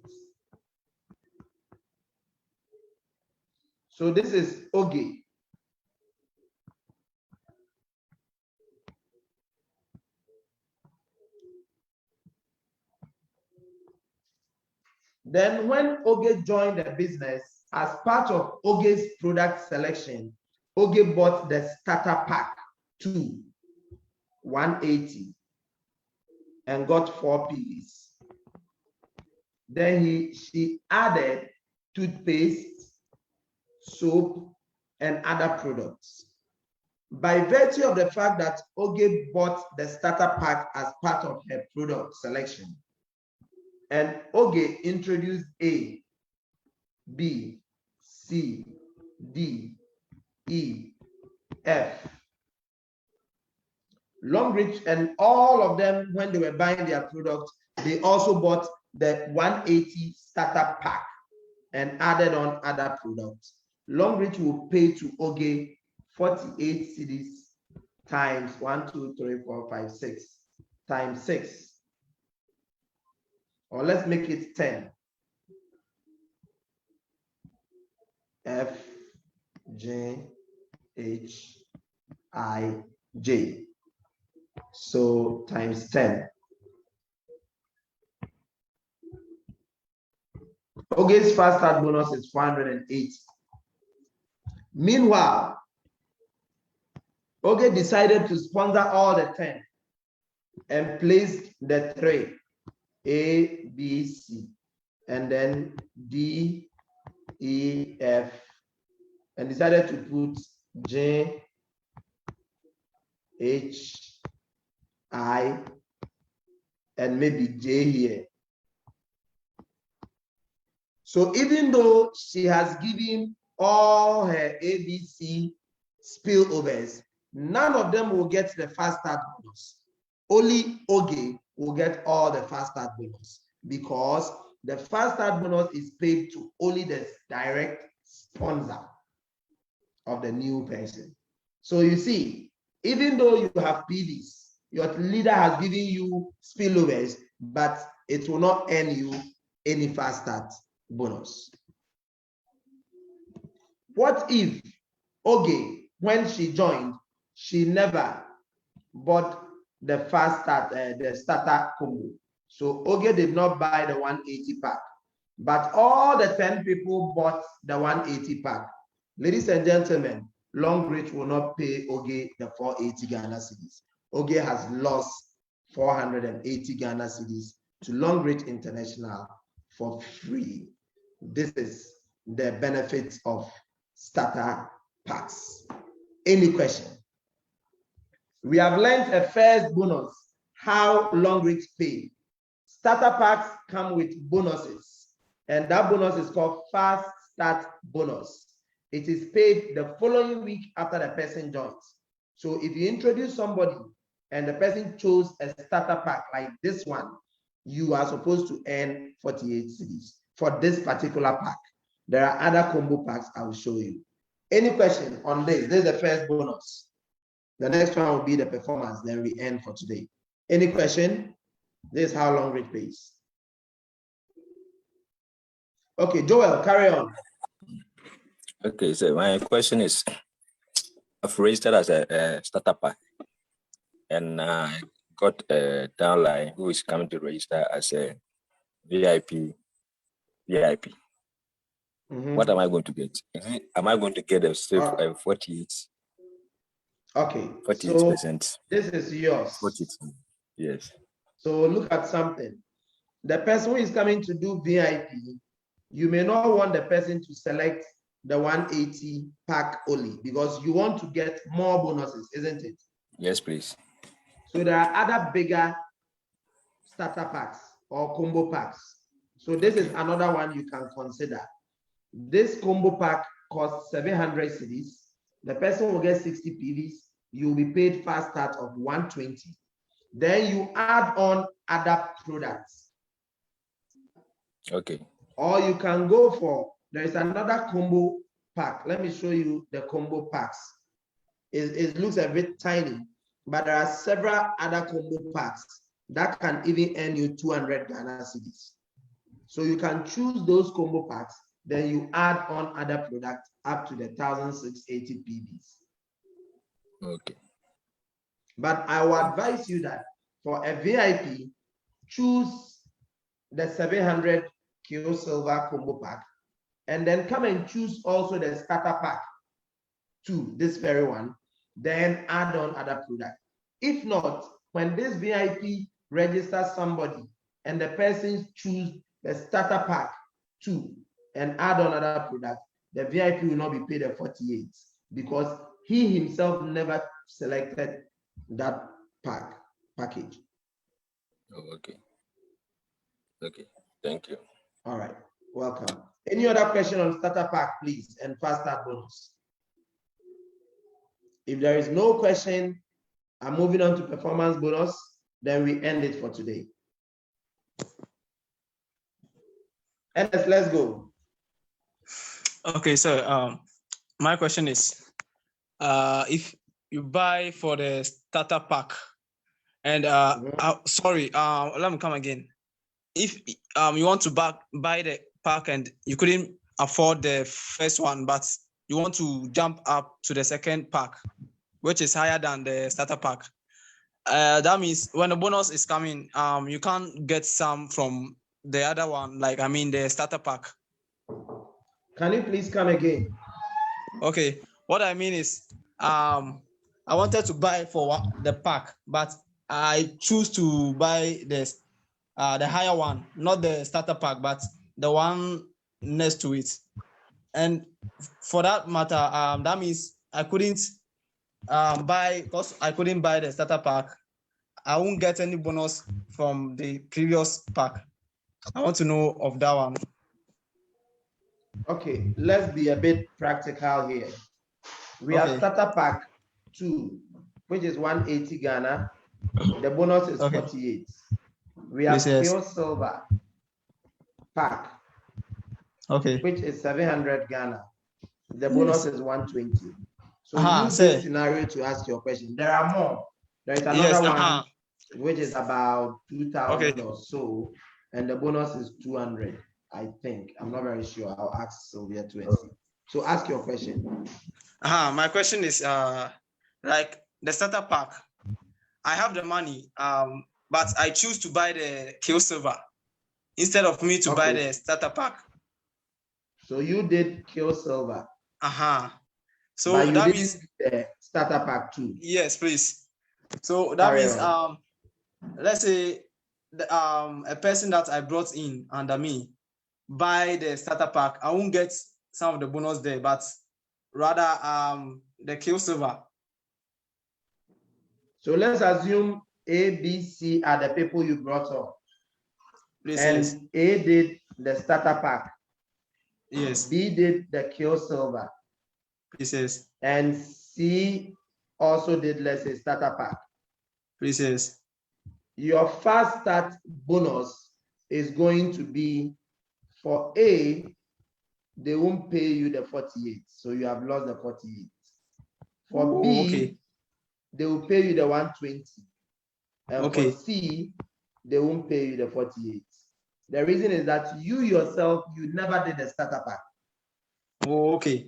So this is Oge. Then when Oge joined the business, as part of Oge's product selection, Oge bought the starter pack 2, 180, and got 4 pieces. Then she added toothpaste, soap, and other products. By virtue of the fact that Oge bought the starter pack as part of her product selection, and Oge introduced A, B, C, D, E, F. Longrich and all of them, when they were buying their product, they also bought the 180 starter pack and added on other products. Longrich will pay to Oge 48 cedis times 1, 2, 3, 4, 5, 6 times 6. Or let's make it 10. F, J, H, I, J. So times 10. Oge's first start bonus is 480. Meanwhile, Oge decided to sponsor all the 10 and placed the 3, A, B, C, and then D, E, F, and decided to put J, H, I, and maybe J here. So even though she has given all her ABC spillovers, none of them will get the fast start bonus. Only Oge will get all the fast start bonus because the fast start bonus is paid to only the direct sponsor of the new person. So you see, even though you have PDs, your leader has given you spillovers, but it will not earn you any fast start bonus. What if Oge, when she joined, she never bought the fast start, the starter combo? So Oge did not buy the 180 pack, but all the 10 people bought the 180 pack. Ladies and gentlemen, Longrich will not pay Oge the 480 Ghana cedis. Oge has lost 480 Ghana cedis to Longrich International for free. This is the benefits of starter packs. Any question? We have learned a first bonus, how Longrich pay. Starter packs come with bonuses, and that bonus is called fast start bonus. It is paid the following week after the person joins. So if you introduce somebody and the person chose a starter pack like this one, you are supposed to earn 48 cedis for this particular pack. There are other combo packs I will show you. Any question on this? This is the first bonus. The next one will be the performance, then we end for today. Any question? This is how Longrich pays. Okay, Joel, carry on. Okay, so my question is, I've registered as a starter pack, and I got a downline who is coming to register as a VIP. What am I going to get? Am I going to get a 48? Okay, 48%. So this is yours. 48. Yes. So look at something. The person who is coming to do VIP, you may not want the person to select the 180 pack only because you want to get more bonuses, isn't it? Yes, please. So there are other bigger starter packs or combo packs. So this is another one you can consider. This combo pack costs 700 cedis. The person will get 60 PVs. You will be paid fast start of 120. Then you add on other products. Okay. Or you can go for, there is another combo pack. Let me show you the combo packs. It looks a bit tiny, but there are several other combo packs that can even earn you 200 Ghana cedis. So you can choose those combo packs, then you add on other products up to the 1,680 PVs. Okay. But I will advise you that for a VIP, choose the 700 Kilo Silver combo pack, and then come and choose also the starter pack to this very one, then add on other products. If not, when this VIP registers somebody and the person choose the starter pack 2 and add on other product, the VIP will not be paid a 48 because he himself never selected that package. Oh, okay. Okay. Thank you. All right. Welcome. Any other question on starter pack, please, and fast start bonus? If there is no question, I'm moving on to performance bonus. Then we end it for today. And let's go. Okay, so my question is, if you buy for the starter pack, and sorry, let me come again. If you want to buy the pack and you couldn't afford the first one, but you want to jump up to the second pack, which is higher than the starter pack, that means when the bonus is coming, you can't get some from the other one, like I mean the starter pack. Can you please come again? Okay, what I mean is, I wanted to buy for the pack, but I choose to buy the higher one, not the starter pack, but the one next to it. And for that matter, that means I couldn't buy, because I couldn't buy the starter pack. I won't get any bonus from the previous pack. I want to know of that one. Okay, let's be a bit practical here. We have starter pack 2, which is 180 Ghana. The bonus is 48. We have pure silver pack, which is 700 Ghana. The bonus is 120. So use this scenario to ask your question. There are more. There is another one, which is about 2,000 or so, and the bonus is 200. I think. I'm not very sure. I'll ask Sylvia to see. So ask your question. My question is, like the starter pack, I have the money, but I choose to buy the Kill Silver instead of me to buy the starter pack. So you did Kill Silver. So but that means the starter pack too. Yes, please. So that means let's say the, a person that I brought in under me buy the starter pack, I won't get some of the bonus there, but rather the Kill Silver. So let's assume A, B, C are the people you brought up. And A did the starter pack. Yes. B did the Kill Silver. Yes. And C also did, let's say, starter pack. Yes. Your fast start bonus is going to be for A, they won't pay you the 48. So you have lost the 48. For B, they will pay you the 120. And for C, they won't pay you the 48. The reason is that you yourself, you never did the starter pack. Okay.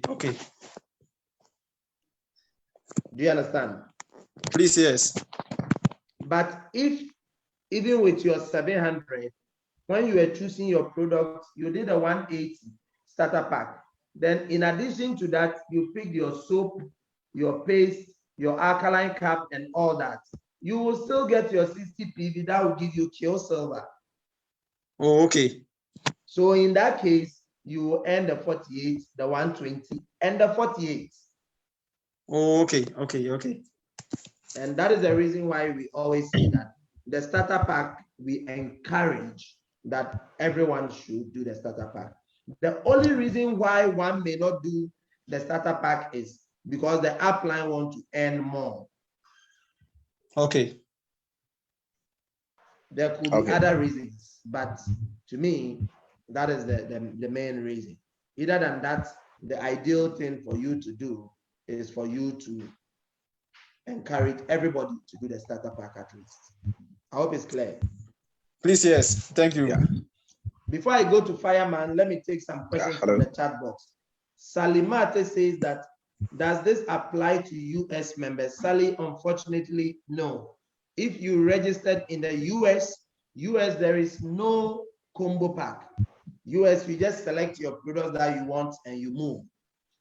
Do you understand? Please, yes. But if, even with your 700, when you were choosing your product, you did a 180 starter pack. Then in addition to that, you picked your soap, your paste, your alkaline cap, and all that. You will still get your 60 PV. That will give you Kill Silver. So in that case, you will earn the 48, the 120, and the 48. Okay. And that is the reason why we always say that the starter pack, we encourage that everyone should do the starter pack. The only reason why one may not do the starter pack is because the upline want to earn more. Okay. There could be other reasons, but to me, that is the main reason. Other than that, the ideal thing for you to do is for you to encourage everybody to do the starter pack at least. I hope it's clear. Please, yes. Thank you. Yeah. Before I go to Fireman, let me take some questions from the chat box. Salimate says that, does this apply to US members? Sally, unfortunately, no. If you registered in the US, there is no combo pack. US, you just select your products that you want and you move.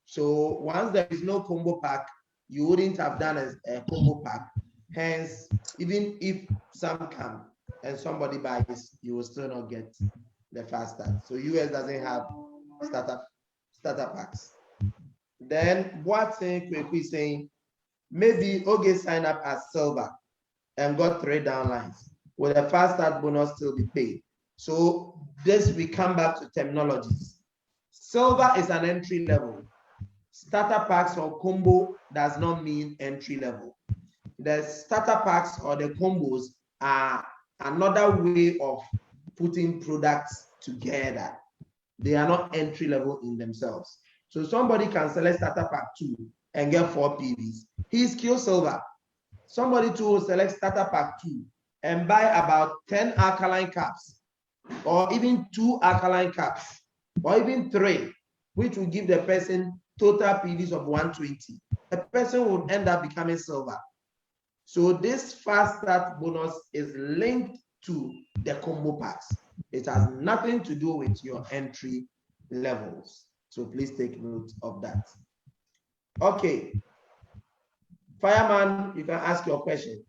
So once there is no combo pack, you wouldn't have done a combo pack. Hence, even if some come and somebody buys, you will still not get the fast start. So US doesn't have starter packs. Then what's saying, maybe Oge signed up as silver and got 3 downlines. Will the fast start bonus still be paid? So this, we come back to terminologies. Silver is an entry level. Starter packs or combo does not mean entry level. The starter packs or the combos are another way of putting products together. They are not entry level in themselves. So somebody can select starter pack 2 and get 4 PVs. He's still silver. Somebody too will select starter pack 2 and buy about 10 alkaline caps, or even 2 alkaline caps, or even 3, which will give the person total PVs of 120. The person will end up becoming silver. So this fast start bonus is linked to the combo packs. It has nothing to do with your entry levels. So please take note of that. Okay. Fireman, you can ask your question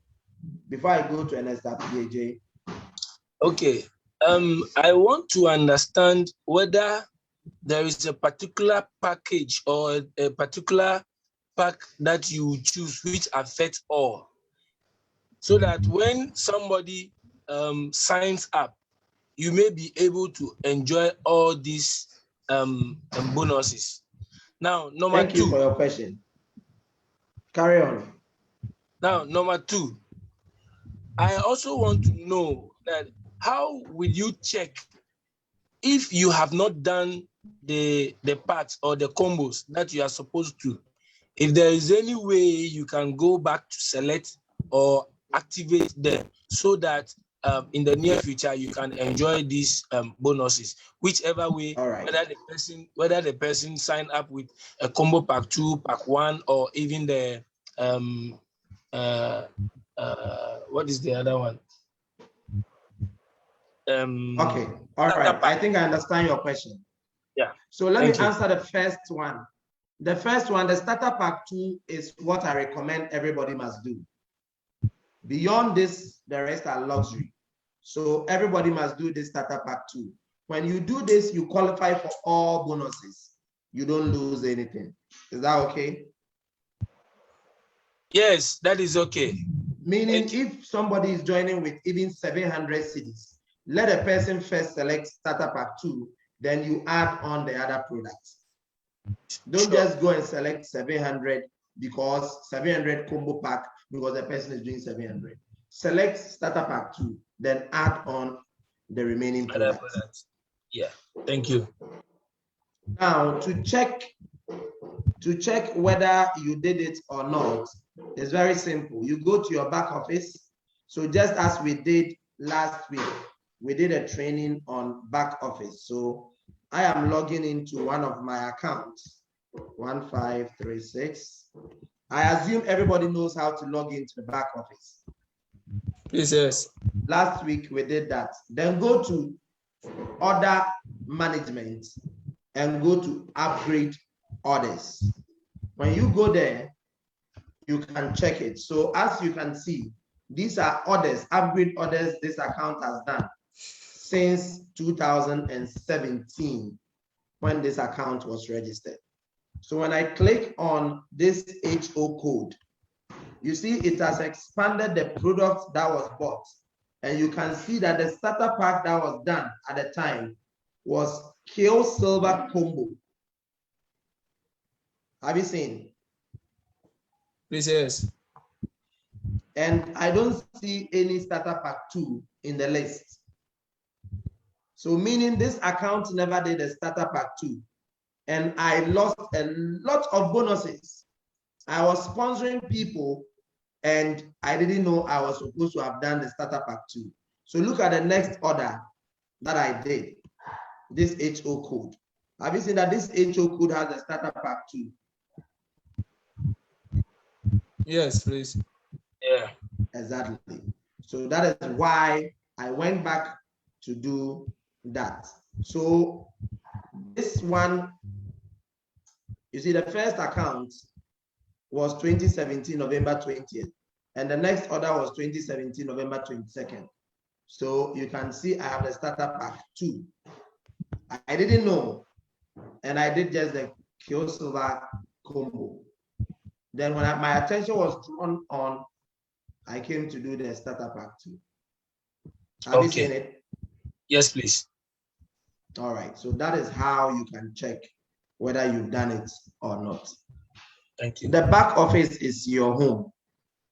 before I go to NSWPAJ. Okay. I want to understand whether there is a particular package or a particular pack that you choose which affects all, so that when somebody signs up, you may be able to enjoy all these bonuses. Now, Thank you for your question. Carry on. Now, number 2, I also want to know that how will you check if you have not done the parts or the combos that you are supposed to? If there is any way you can go back to select or activate them so that in the near future you can enjoy these bonuses, whichever way. All right. whether the person signed up with a combo pack 2, pack 1, or even the what is the other one? Okay. All right. I think I understand your question. Yeah. So let me answer the first one. The first one, the starter pack 2, is what I recommend everybody must do. Beyond this, the rest are luxury. So everybody must do this starter pack 2. When you do this, you qualify for all bonuses. You don't lose anything. Is that okay? Yes, that is okay. Meaning, if somebody is joining with even 700 cedis, let a person first select starter pack 2, then you add on the other products. Don't just go and select 700 because 700 combo pack because the person is doing 700. Select starter pack 2, then add on the remaining products. Yeah, thank you. Now, to check whether you did it or not, it's very simple. You go to your back office. So just as we did last week, we did a training on back office. So I am logging into one of my accounts, 1536. I assume everybody knows how to log into the back office. Yes. Last week we did that. Then go to order management and go to upgrade orders. When you go there, you can check it. So as you can see, these are orders, upgrade orders this account has done since 2017 when this account was registered. So when I click on this HO code, you see it has expanded the product that was bought. And you can see that the starter pack that was done at the time was Kill Silver Combo. Have you seen? Please, yes. And I don't see any starter pack 2 in the list. So meaning this account never did a starter pack 2. And I lost a lot of bonuses. I was sponsoring people and I didn't know I was supposed to have done the starter pack 2. So look at the next order that I did. This HO code. Have you seen that this HO code has a starter pack 2? Yes, please. Yeah. Exactly. So that is why I went back to do that. So this one, you see, the first account was 2017 November 20th, and the next order was 2017 November 22nd. So you can see I have the starter pack 2. I didn't know, and I did just the Kyo Silver combo. Then when my attention was drawn on, I came to do the starter pack 2. Have you seen it? Yes, please. All right, so that is how you can check whether you've done it or not. Thank you. The back office is your home.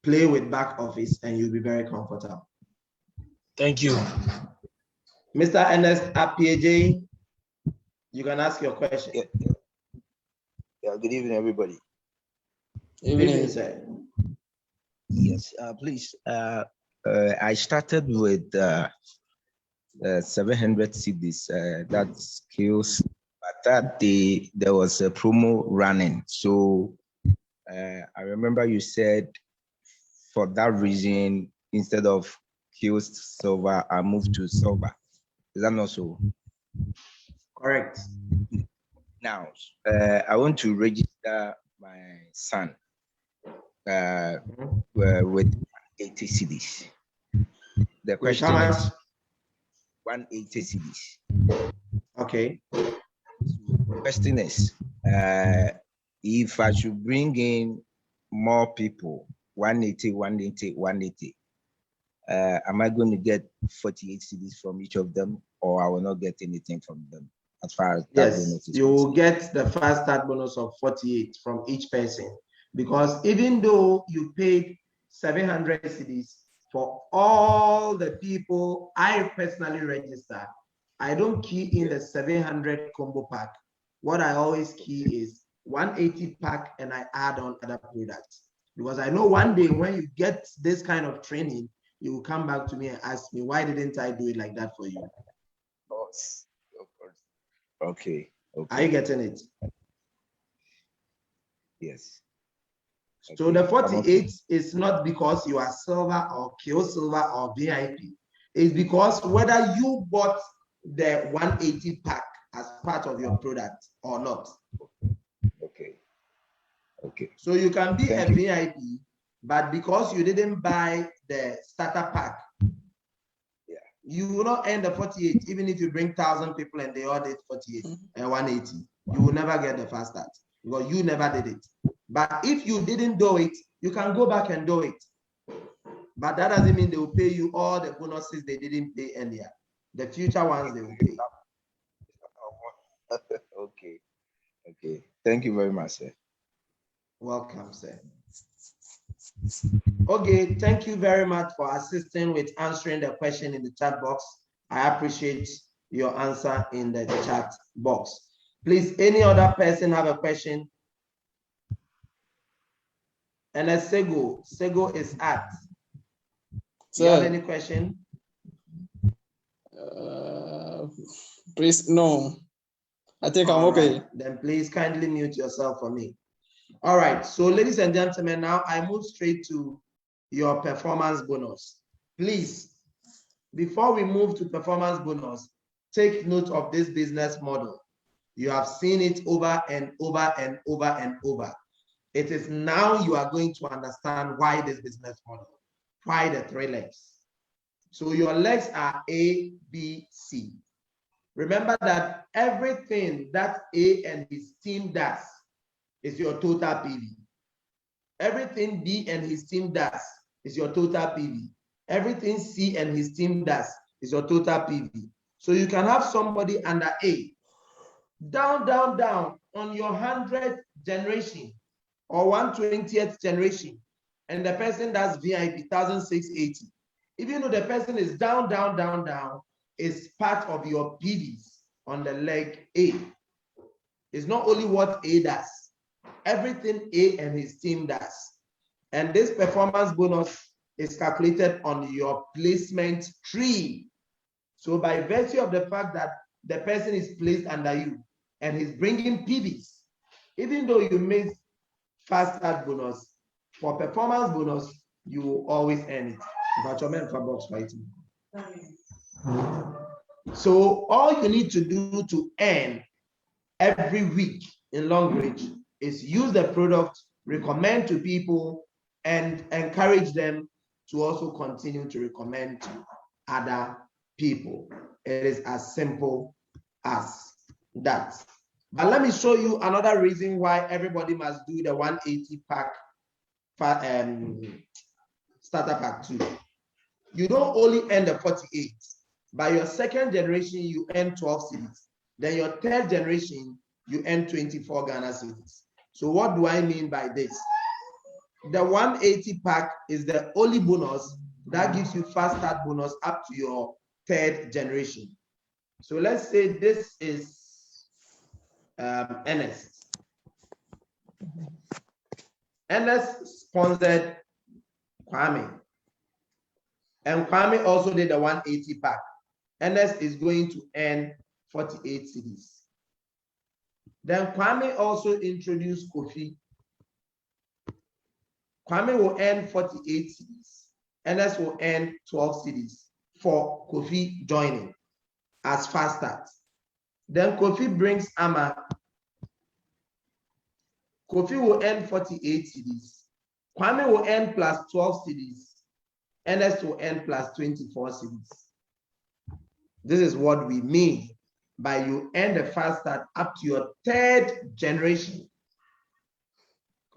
Play with back office and you'll be very comfortable. Thank you. Mr. Ernest Apieje, you can ask your question. Yeah, good evening, everybody. Evening, sir. Yes, please. I started with 700 CDs. That skills, but that day there was a promo running. So I remember you said for that reason, instead of kills silver, I moved to silver. Is that not so? Correct. Now, I want to register my son with 80 CDs. The question is 180 CDs. Okay. The question is, if I should bring in more people, 180, 180, 180, am I going to get 48 CDs from each of them, or I will not get anything from them as far as that bonus is you will get the first start bonus of 48 from each person, because even though you paid 700 CDs for all the people I personally register, I don't key in the 700 combo pack. What I always key is 180 pack and I add on other products, because I know one day when you get this kind of training, you will come back to me and ask me, why didn't I do it like that for you? Of course. Okay. Are you getting it? Yes. So the 48 is not because you are silver or Kyo Silver or VIP. It's because whether you bought the 180 pack as part of your product or not. Okay. So you can be a VIP, but because you didn't buy the starter pack, you will not earn the 48, even if you bring 1,000 people and they all did 48 and 180. You will never get the fast start because you never did it. But if you didn't do it, you can go back and do it. But that doesn't mean they will pay you all the bonuses they didn't pay earlier. The future ones they will pay. Okay. Thank you very much, sir. Welcome, sir. Okay, thank you very much for assisting with answering the question in the chat box. I appreciate your answer in the chat box. Please, any other person have a question? And a Sego is at. Do you have any question? Please, no. I think I'm okay. Right. Then please kindly mute yourself for me. All right, so ladies and gentlemen, now I move straight to your performance bonus. Please, before we move to performance bonus, take note of this business model. You have seen it over and over and over and over. It is now you are going to understand why this business model, why the 3 legs. So your legs are A, B, C. Remember that everything that A and his team does is your total PV. Everything B and his team does is your total PV. Everything C and his team does is your total PV. So you can have somebody under A, down, down, down on your 100th generation or 120th generation, and the person does VIP 1,680. Even though the person is down, down, down, down, is part of your PVs on the leg A. It's not only what A does, everything A and his team does. And this performance bonus is calculated on your placement tree. So by virtue of the fact that the person is placed under you and he's bringing PVs, even though you made fast start bonus, for performance bonus, you will always earn it. But your man for box fighting. So all you need to do to earn every week in Longrich is use the product, recommend to people, and encourage them to also continue to recommend to other people. It is as simple as that. But let me show you another reason why everybody must do the 180 pack starter pack 2. You don't only earn the 48. By your second generation, you earn 12 cedis. Then your third generation, you earn 24 Ghana cedis. So what do I mean by this? The 180 pack is the only bonus that gives you fast start bonus up to your third generation. So let's say this is NS. NS sponsored Kwame. And Kwame also did the 180 pack. NS is going to earn 48 cedis. Then Kwame also introduced Kofi. Kwame will earn 48 cedis. NS will earn 12 cedis for Kofi joining as fast start. Then Kofi brings Ama. Kofi will earn 48 cedis. Kwame will earn plus 12 cedis. NS will earn plus 24 cedis. This is what we mean by you earn the fast start up to your third generation.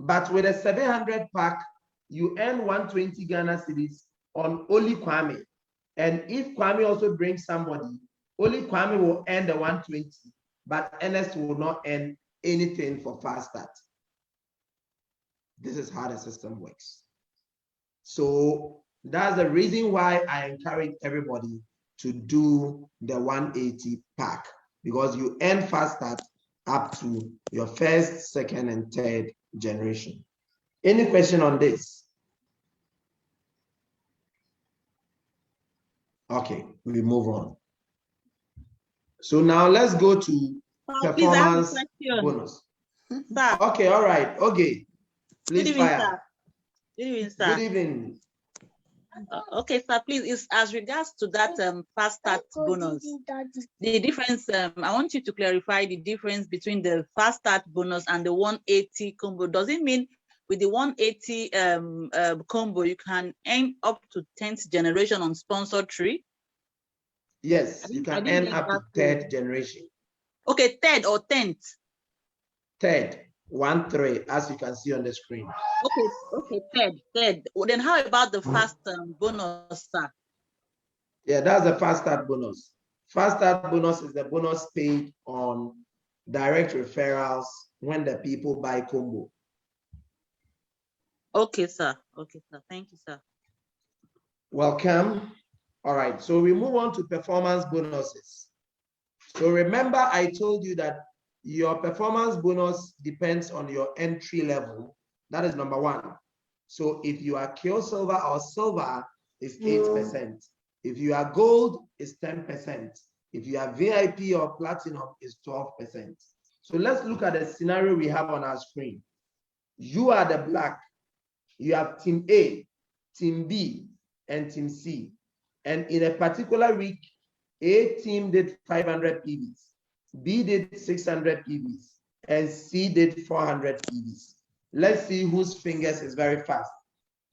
But with a 700 pack, you earn 120 Ghana cedis on only Kwame. And if Kwame also brings somebody, only Kwame will earn the 120, but NS will not earn anything for fast start. This is how the system works. So that's the reason why I encourage everybody to do the 180 pack, because you earn fast start up to your first, second, and third generation. Any question on this? Okay, we move on. So now let's go to performance bonus. Sir. Okay, all right. Okay, please Good evening, fire. sir. Good evening, sir. Good evening. Okay, sir, please, it's as regards to that fast start bonus, the difference, I want you to clarify the difference between the fast start bonus and the 180 combo. Does it mean with the 180 combo, you can earn up to 10th generation on sponsored tree? Yes, you can earn up to third generation. Okay, third or 10th? Third, 1-3, as you can see on the screen. Okay, third. Well, then how about the fast bonus, sir? Yeah, that's the fast start bonus. Fast start bonus is the bonus paid on direct referrals when the people buy combo. Okay, sir. Thank you, sir. Welcome. All right, so we move on to performance bonuses. So remember, I told you that your performance bonus depends on your entry level. That is number one. So if you are Kyo Silver or Silver, it's 8%. If you are Gold, it's 10%. If you are VIP or Platinum, it's 12%. So let's look at the scenario we have on our screen. You are the black. You have Team A, Team B, and Team C. And in a particular week, A team did 500 PVs, B did 600 PVs, and C did 400 PVs. Let's see whose fingers is very fast.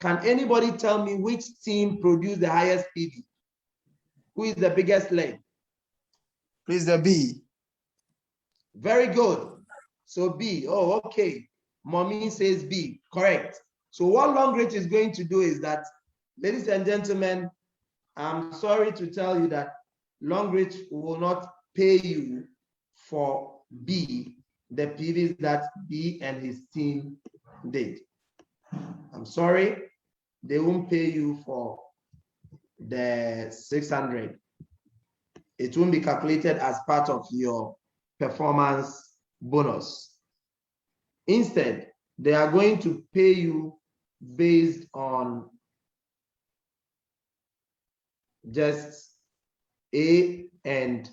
Can anybody tell me which team produced the highest PV? Who is the biggest leg? Please, the B. Very good. So B. Oh, okay. Mommy says B. Correct. So what Longrich is going to do is that, ladies and gentlemen, I'm sorry to tell you that Longrich will not pay you for B, the PVs that B and his team did. I'm sorry, they won't pay you for the 600. It won't be calculated as part of your performance bonus. Instead, they are going to pay you based on just A and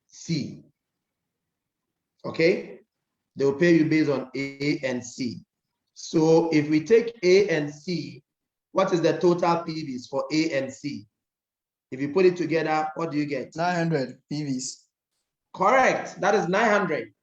C. Okay? They'll pay you based on A and C. So if we take A and C, what is the total PVs for A and C? If you put it together, what do you get? 900 PVs. Correct. That is 900.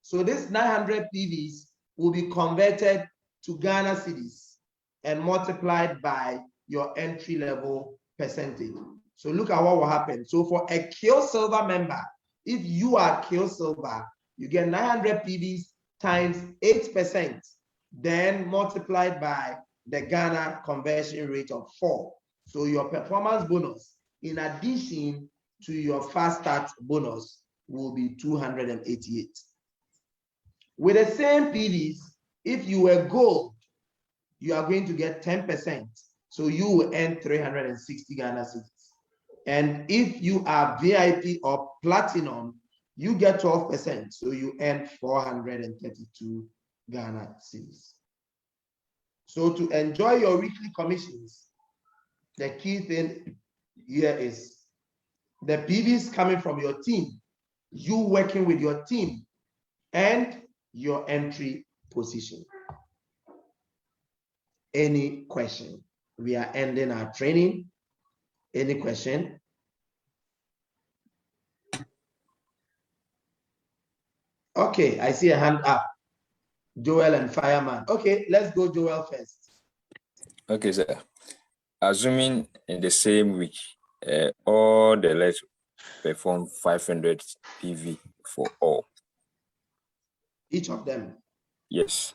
So this 900 PVs will be converted to Ghana cedis and multiplied by your entry level percentage. So look at what will happen. So for a Kill Silver member, if you are Kill Silver, you get 900 PVs times 8%, then multiplied by the Ghana conversion rate of 4. So your performance bonus, in addition to your fast start bonus, will be 288. With the same PVs, if you were gold, you are going to get 10%. So you will earn 360 Ghana cedis. And if you are VIP or platinum, you get 12%. So you earn 432 Ghana cedis. So to enjoy your weekly commissions, the key thing here is the PVs coming from your team, you working with your team, and your entry position. Any question? We are ending our training. Any question? Okay, I see a hand up. Joel and Fireman. Okay, let's go Joel first. Okay, sir. Assuming in the same week, all the legs perform 500 PV for all. Each of them. Yes.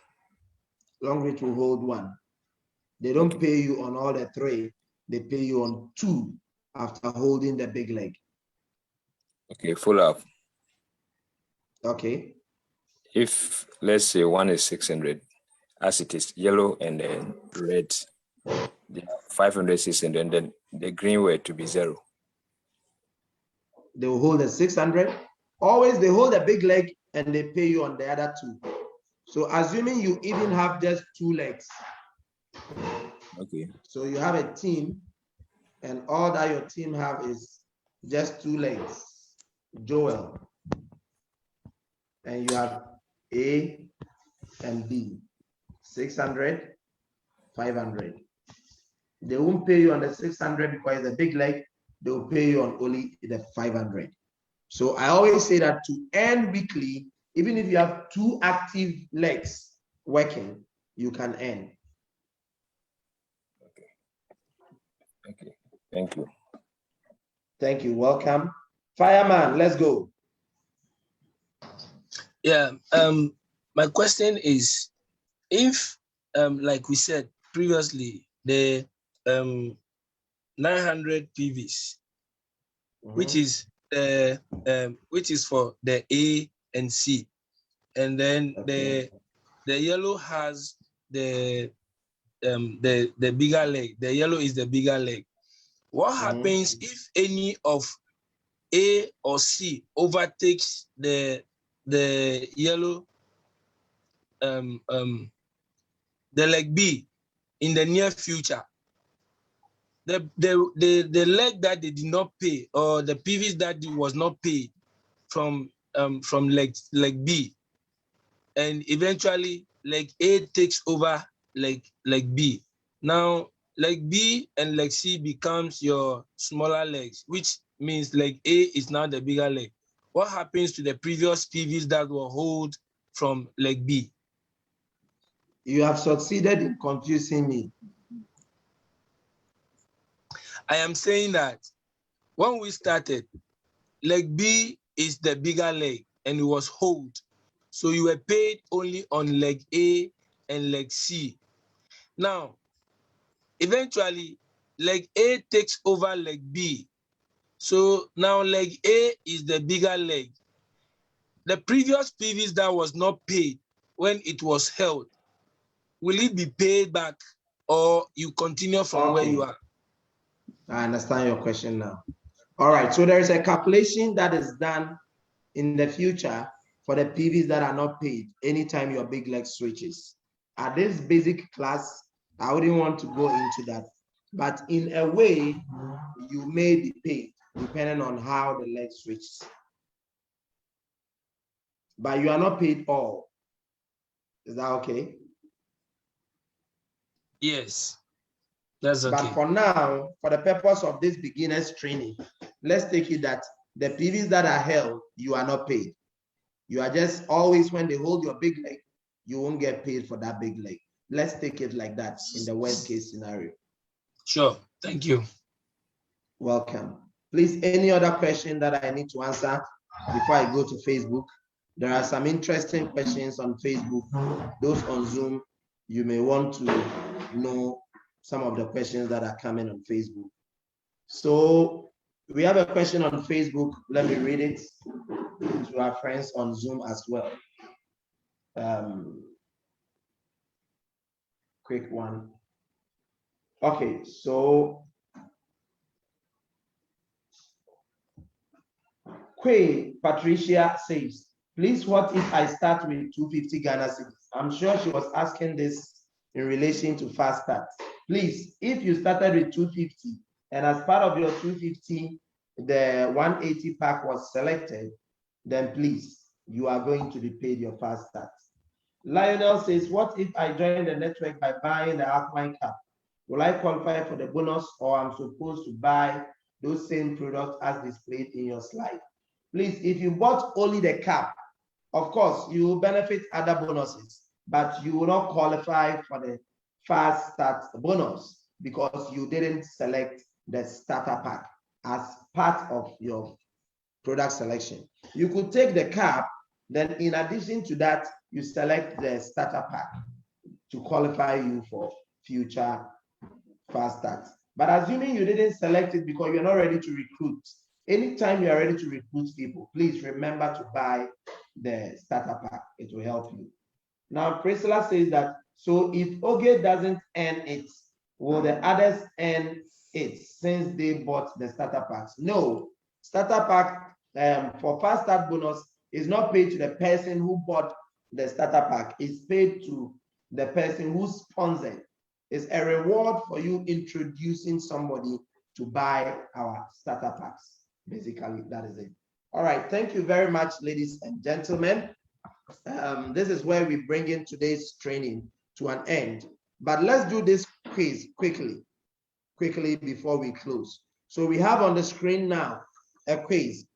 Longrich will hold one. They don't pay you on all the 3. They pay you on 2 after holding the big leg. Okay, follow up. Okay. If, let's say, one is 600, as it is yellow and then red, they are 500, 600, and then the green were to be 0. They will hold the 600. Always they hold a big leg and they pay you on the other 2. So assuming you even have just 2 legs. Okay. So you have a team and all that your team have is just 2 legs. Joel. And you have A and B. 600, 500. They won't pay you on the 600 because it's a big leg. They will pay you on only the 500. So I always say that to earn weekly, even if you have 2 active legs working, you can earn. Okay. Thank you. Thank you. Welcome. Fireman, let's go. Yeah. My question is, if like we said previously, the 900 PVs, which is for the A and C, and then the yellow has the bigger leg. The yellow is the bigger leg. What happens if any of A or C overtakes the yellow the leg B in the near future? The leg that they did not pay, or the PVs that was not paid from leg B, and eventually leg A takes over leg B. Now leg B and leg C becomes your smaller legs, which means leg A is now the bigger leg. What happens to the previous PVs that were held from leg B? You have succeeded in confusing me. I am saying that when we started, leg B is the bigger leg and it was hold. So you were paid only on leg A and leg C. Now, eventually, leg A takes over leg B. So now leg A is the bigger leg. The previous PVs that was not paid when it was held, will it be paid back or you continue from where you are? I understand your question now. All right, so there is a calculation that is done in the future for the PVs that are not paid anytime your big leg switches. At this basic class, I wouldn't want to go into that, but in a way, you may be paid depending on how the leg switches. But you are not paid all. Is that okay? Yes, that's okay. But for now, for the purpose of this beginner's training, let's take it that the PVs that are held, you are not paid. You are just always, when they hold your big leg, you won't get paid for that big leg. Let's take it like that in the worst case scenario. Sure, thank you. Welcome. Please, any other question that I need to answer before I go to Facebook? There are some interesting questions on Facebook. Those on Zoom, you may want to know some of the questions that are coming on Facebook. So we have a question on Facebook. Let me read it to our friends on Zoom as well. Quick one. Okay, so Quay Patricia says, please, what if I start with 250 Ghana cedis? I'm sure she was asking this in relation to fast start. Please, if you started with 250 and as part of your 250, the 180 pack was selected, then please, you are going to be paid your fast start. Lionel says, what if I join the network by buying the alkaline cap? Will I qualify for the bonus, or I'm supposed to buy those same products as displayed in your slide? Please, if you bought only the cap, of course, you will benefit other bonuses, but you will not qualify for the fast start bonus because you didn't select the starter pack as part of your product selection. You could take the cap, then in addition to that, you select the starter pack to qualify you for future fast start. But assuming you didn't select it because you're not ready to recruit, anytime you are ready to recruit people, please remember to buy the starter pack. It will help you. Now, Priscilla says that, so if Oge doesn't earn it, will the others earn it since they bought the starter packs? No, starter pack for fast start bonus is not paid to the person who bought the starter pack. It's paid to the person who sponsored. It's a reward for you introducing somebody to buy our starter packs. Basically, that is it. All right, thank you very much, ladies and gentlemen. This is where we bring in today's training to an end. But let's do this quiz quickly before we close. So we have on the screen now a quiz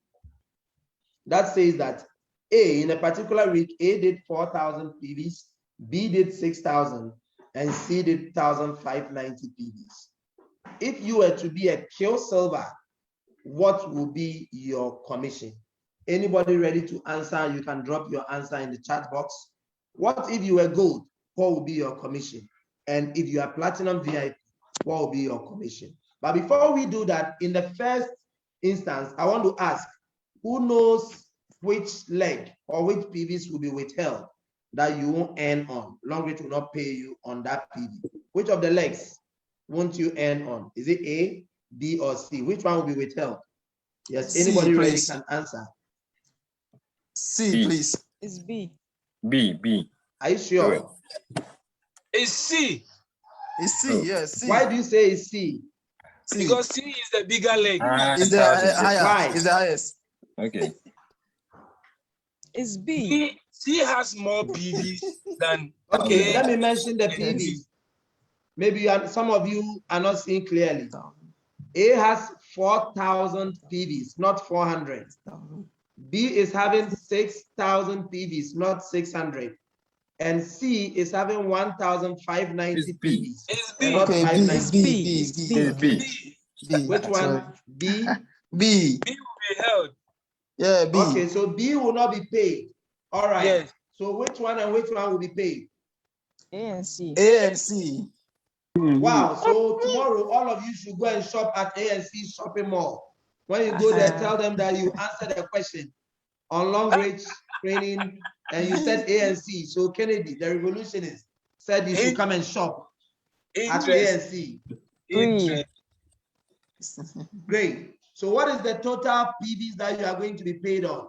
that says that A, in a particular week, A did 4,000 PVs, B did 6,000, and C did 1,590 PVs. If you were to be a Kill Silver, what will be your commission? Anybody ready to answer? You can drop your answer in the chat box. What if you were Gold? What will be your commission? And if you are Platinum VIP, what will be your commission? But before we do that, in the first instance, I want to ask, who knows which leg or which PVs will be withheld that you won't earn on? Longrich will not pay you on that PV. Which of the legs won't you earn on? Is it A, B, or C? Which one will be withheld? Yes, anybody ready can answer. C, B. please. It's B. B. Are you sure? Correct. It's C. It's C, yes, C. Why do you say it's C? C. Because C is the bigger leg. Is the higher? Why? Is the highest? Okay. It's B. C has more PVs than Okay, A. let me mention the PVs. Maybe some of you are not seeing clearly. A has 4,000 PVs, not 400. B is having 6,000 PVs, not 600. And C is having 1,590 PVs. It's B. Not Okay, 590. B. B. Which one? B? B. B will be held. Yeah, B. Okay, so B will not be paid. All right. Yes. So which one and which one will be paid? A and C. A and C. Wow. So tomorrow, all of you should go and shop at ANC shopping mall. When you go there, tell them that you answered the question on Longrich training and you said A and C. So Kennedy, the revolutionist, said you should come and shop at A and C. Great. So what is the total PVs that you are going to be paid on?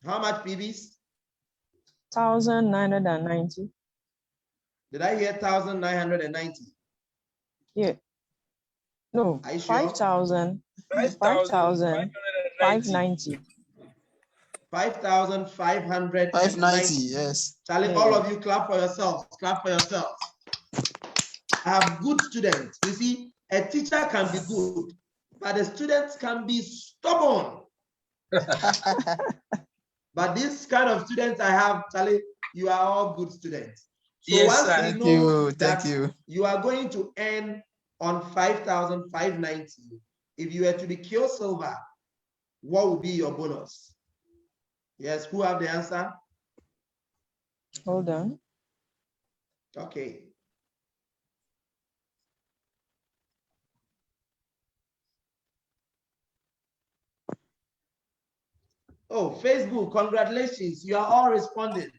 How much PVs? 1,990. Did I hear 1,990? Yeah. No, Are you sure? 5,000. 5,590. 5,590. 590, yes. Charlie, all of you clap for yourselves. Clap for yourselves. I have good students. You see, a teacher can be good, but the students can be stubborn. But this kind of students I have, Charlie, you are all good students. So Yes, once sir. you know that Thank you. you are going to earn on 5,590, if you were to be Silver, what would be your bonus? Yes, who have the answer? Hold on. Okay. Oh, Facebook, congratulations. You are all responding.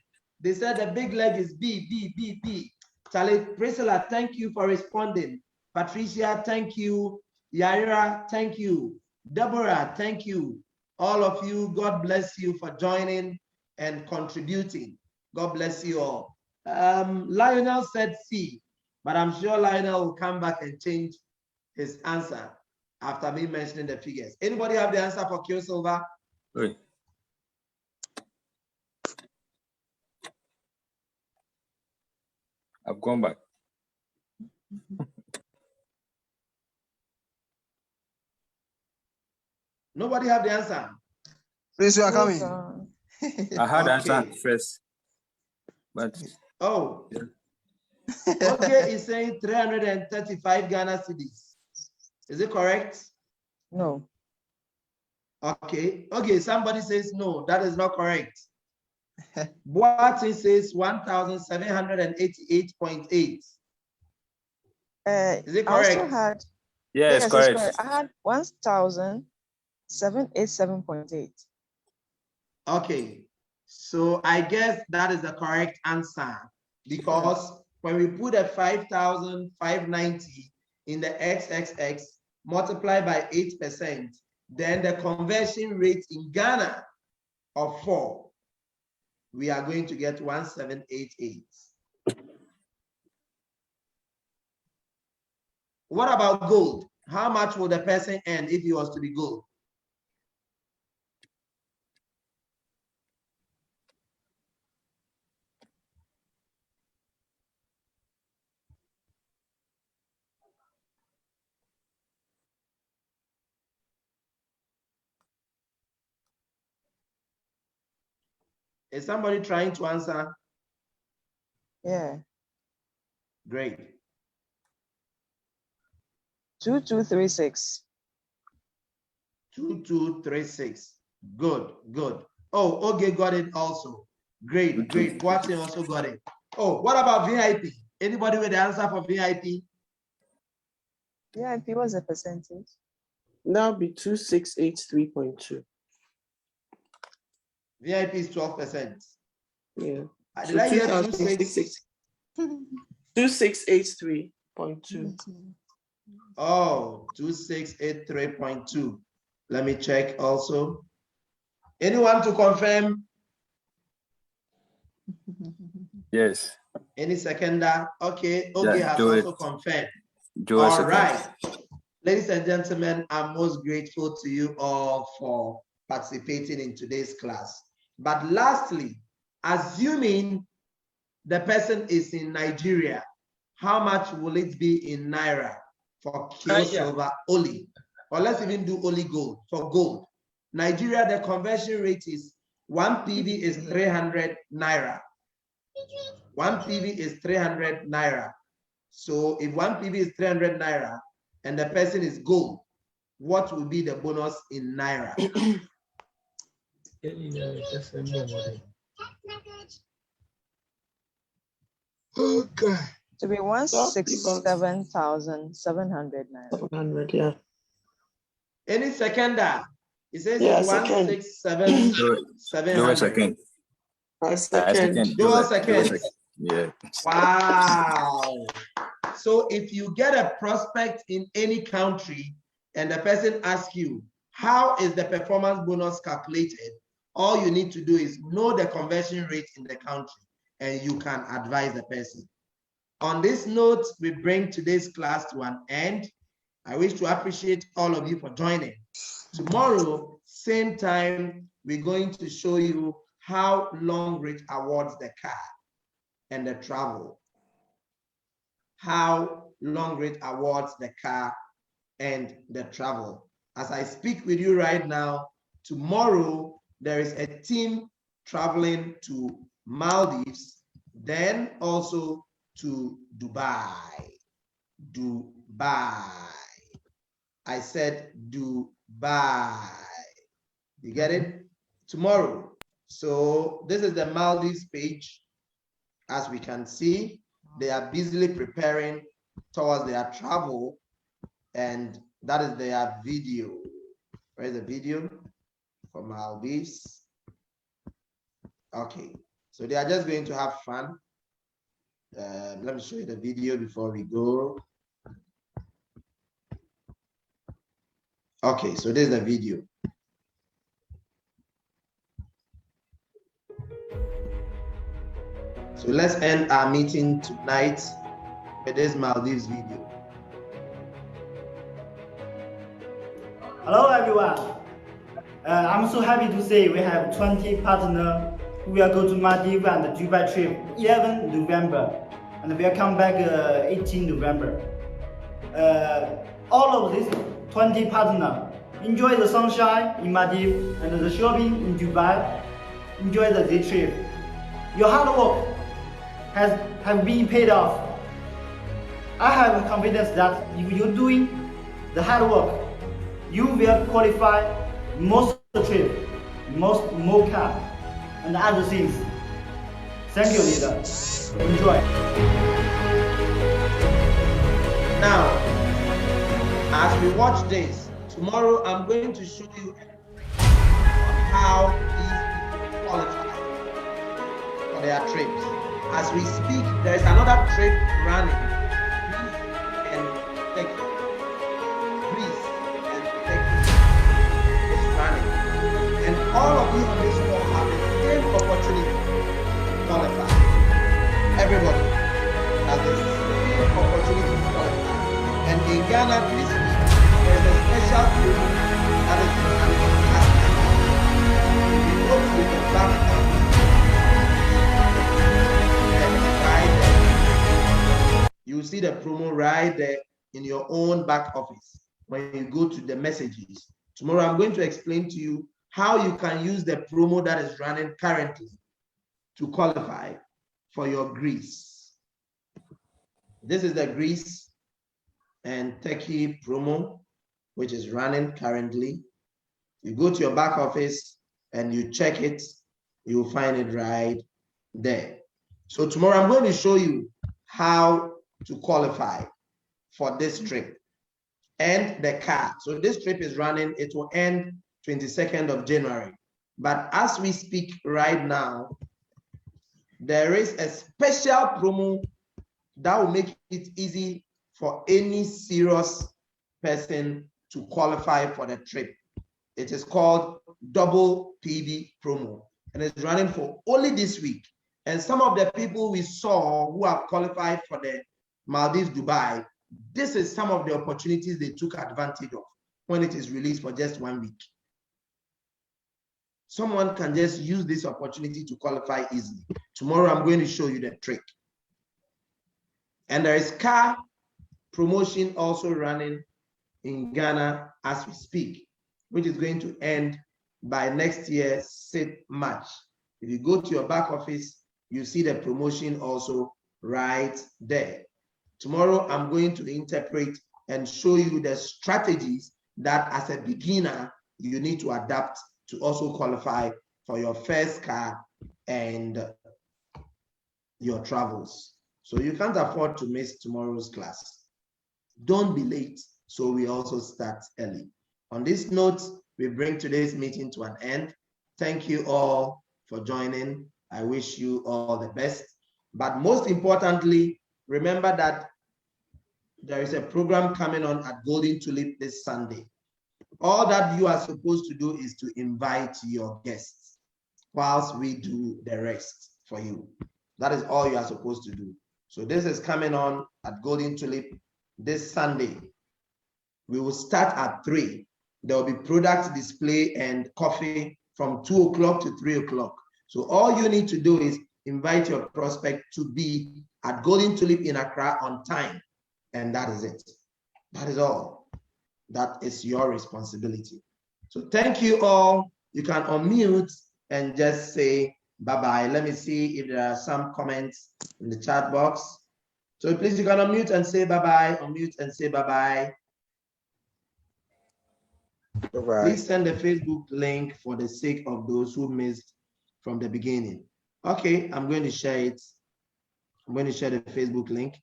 They said the big leg is B, B, B, B. Charlie, Priscilla, thank you for responding. Patricia, thank you. Yaira, thank you. Deborah, thank you. All of you, God bless you for joining and contributing. God bless you all. Lionel said C, but I'm sure Lionel will come back and change his answer after me mentioning the figures. Anybody have the answer for Q Silver? Wait. I've gone back. Nobody have the answer. Please, you are coming. I had Okay. answer first, but Oh, okay, is saying 335 Ghana cedis. Is it correct? No. Okay. Okay, somebody says no, that is not correct. Boatin says 1,788.8. Is it I also correct? had, yes, it's correct. correct. I had 1,787.8. Okay, so I guess that is the correct answer because when we put a 5,590 in the XXX multiplied by 8%, then the conversion rate in Ghana of 4, we are going to get 1,788. What about gold? How much will the person earn if he was to be gold? Is somebody trying to answer? Yeah. Great. 2236. 2236. Good, good. Oh, okay, got it also. Great, great. Watson also got it. Oh, what about VIP? Anybody with the answer for VIP? VIP was a percentage. That'll be 2683.2. VIP is 12%. Yeah. Did I hear 2683.2. Oh, 2683.2. Let me check also. Anyone to confirm? Yes. Any seconder? Okay, okay, Yeah, has do also it. confirmed. Do All right. Ladies and gentlemen, I'm most grateful to you all for participating in today's class. But lastly, assuming the person is in Nigeria, how much will it be in Naira for Kyo Silver only? Or let's even do only gold, for gold. Nigeria, the conversion rate is 1 PV is 300 Naira. 1 PV is 300 Naira. So if 1 PV is 300 Naira and the person is gold, what will be the bonus in Naira? Okay. To be 167,700 naira. 700, yeah. Any seconder? It says Yeah, it's second. 167,700. Second. Second. Dual seconds. Yeah. Wow. So if you get a prospect in any country and the person asks you, how is the performance bonus calculated? All you need to do is know the conversion rate in the country and you can advise the person. On this note, we bring today's class to an end. I wish to appreciate all of you for joining. Tomorrow, same time, we're going to show you how Longrich awards the car and the travel. How Longrich awards the car and the travel. As I speak with you right now, tomorrow there is a team traveling to Maldives, then also to Dubai. Dubai. I said Dubai. You get it? Tomorrow. So this is the Maldives page. As we can see, they are busily preparing towards their travel, and that is their video. Where's the video for Maldives? Okay, so they are just going to have fun. Let me show you the video before we go. Okay, so there's the video. So let's end our meeting tonight with this Maldives video. Hello everyone. I'm so happy to say we have 20 partners who will go to Maldives and Dubai trip 11 November and we'll come back 18 November. All of these 20 partners enjoy the sunshine in Maldives and the shopping in Dubai. Enjoy the day trip. Your hard work have been paid off. I have confidence that if you're doing the hard work, you will qualify most of the trip, more car, and other things. Thank you, leader. Enjoy. Now, as we watch this, tomorrow I'm going to show you how these people qualify for their trips. As we speak, there is another trip running. Greece and Turkey. Greece and Turkey is running. And all of you on this call have the same opportunity to qualify. Everybody has the same opportunity to qualify. And in Ghana this week, there is a special program that is running last night. We go to the back. You see the promo right there in your own back office when you go to the messages. Tomorrow I'm going to explain to you how you can use the promo that is running currently to qualify for your Greece. This is the Greece and Turkey promo, which is running currently. You go to your back office and you check it, you'll find it right there. So tomorrow I'm going to show you how to qualify for this trip and the car. So this trip is running, it will end 22nd of January. But as we speak right now, there is a special promo that will make it easy for any serious person to qualify for the trip. It is called Double PB promo, and it's running for only this week. And some of the people we saw who have qualified for the Maldives, Dubai, this is some of the opportunities they took advantage of when it is released for just 1 week. Someone can just use this opportunity to qualify easily. Tomorrow, I'm going to show you the trick. And there is car promotion also running in Ghana as we speak, which is going to end by next year, 6th March. If you go to your back office, you see the promotion also right there. Tomorrow, I'm going to interpret and show you the strategies that as a beginner, you need to adapt to also qualify for your first car and your travels. So you can't afford to miss tomorrow's class. Don't be late, so we also start early. On this note, we bring today's meeting to an end. Thank you all for joining. I wish you all the best. But most importantly, remember that there is a program coming on at Golden Tulip this Sunday. All that you are supposed to do is to invite your guests whilst we do the rest for you. That is all you are supposed to do. So this is coming on at Golden Tulip this Sunday. We will start at 3. There will be product display and coffee from 2 o'clock to 3 o'clock. So all you need to do is invite your prospect to be at Golden Tulip in Accra on time. And that is it. That is all. That is your responsibility. So thank you all. You can unmute and just say bye-bye. Let me see if there are some comments in the chat box. So please, you can unmute and say bye-bye. Unmute and say bye-bye. Bye-bye. Please send the Facebook link for the sake of those who missed from the beginning. Okay, I'm going to share it. I'm going to share the Facebook link.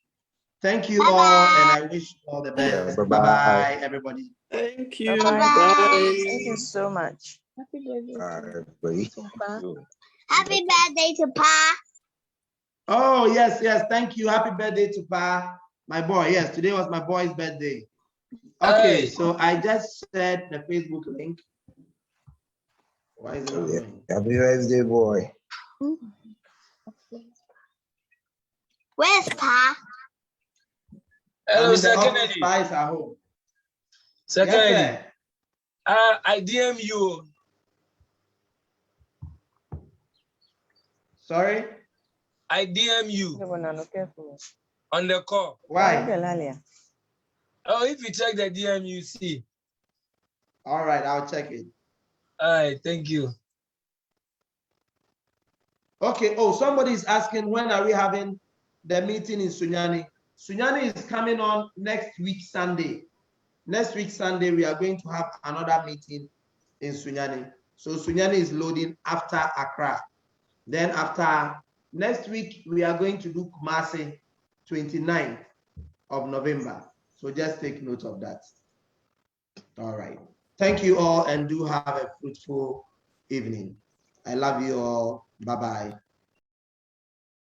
Thank you all, and I wish you all the best. Bye-bye, everybody. Thank you. Bye-bye. Bye. Thank you so much. Happy birthday. Bye. Happy birthday to Pa. Oh, yes, yes. Thank you. Happy birthday to Pa, my boy. Yes, today was my boy's birthday. Okay, Hey. so I just shared the Facebook link. Why is it not Yeah. going? Happy birthday, boy. Where's Pa? Hello, I'm in the Sir office. Kennedy. Pa is at home. Sir Yes, Kennedy. sir. I DM you. Sorry? I DM you on the call. Why? Oh, if you check the DM, you see. All right, I'll check it. All right, thank you. Okay, oh, somebody is asking when are we having the meeting in Sunyani? Sunyani is coming on next week, Sunday. Next week, Sunday, we are going to have another meeting in Sunyani. So Sunyani is loading after Accra. Then after next week, we are going to do Kumasi, 29th of November. So just take note of that. All right. Thank you all and do have a fruitful evening. I love you all. Bye-bye.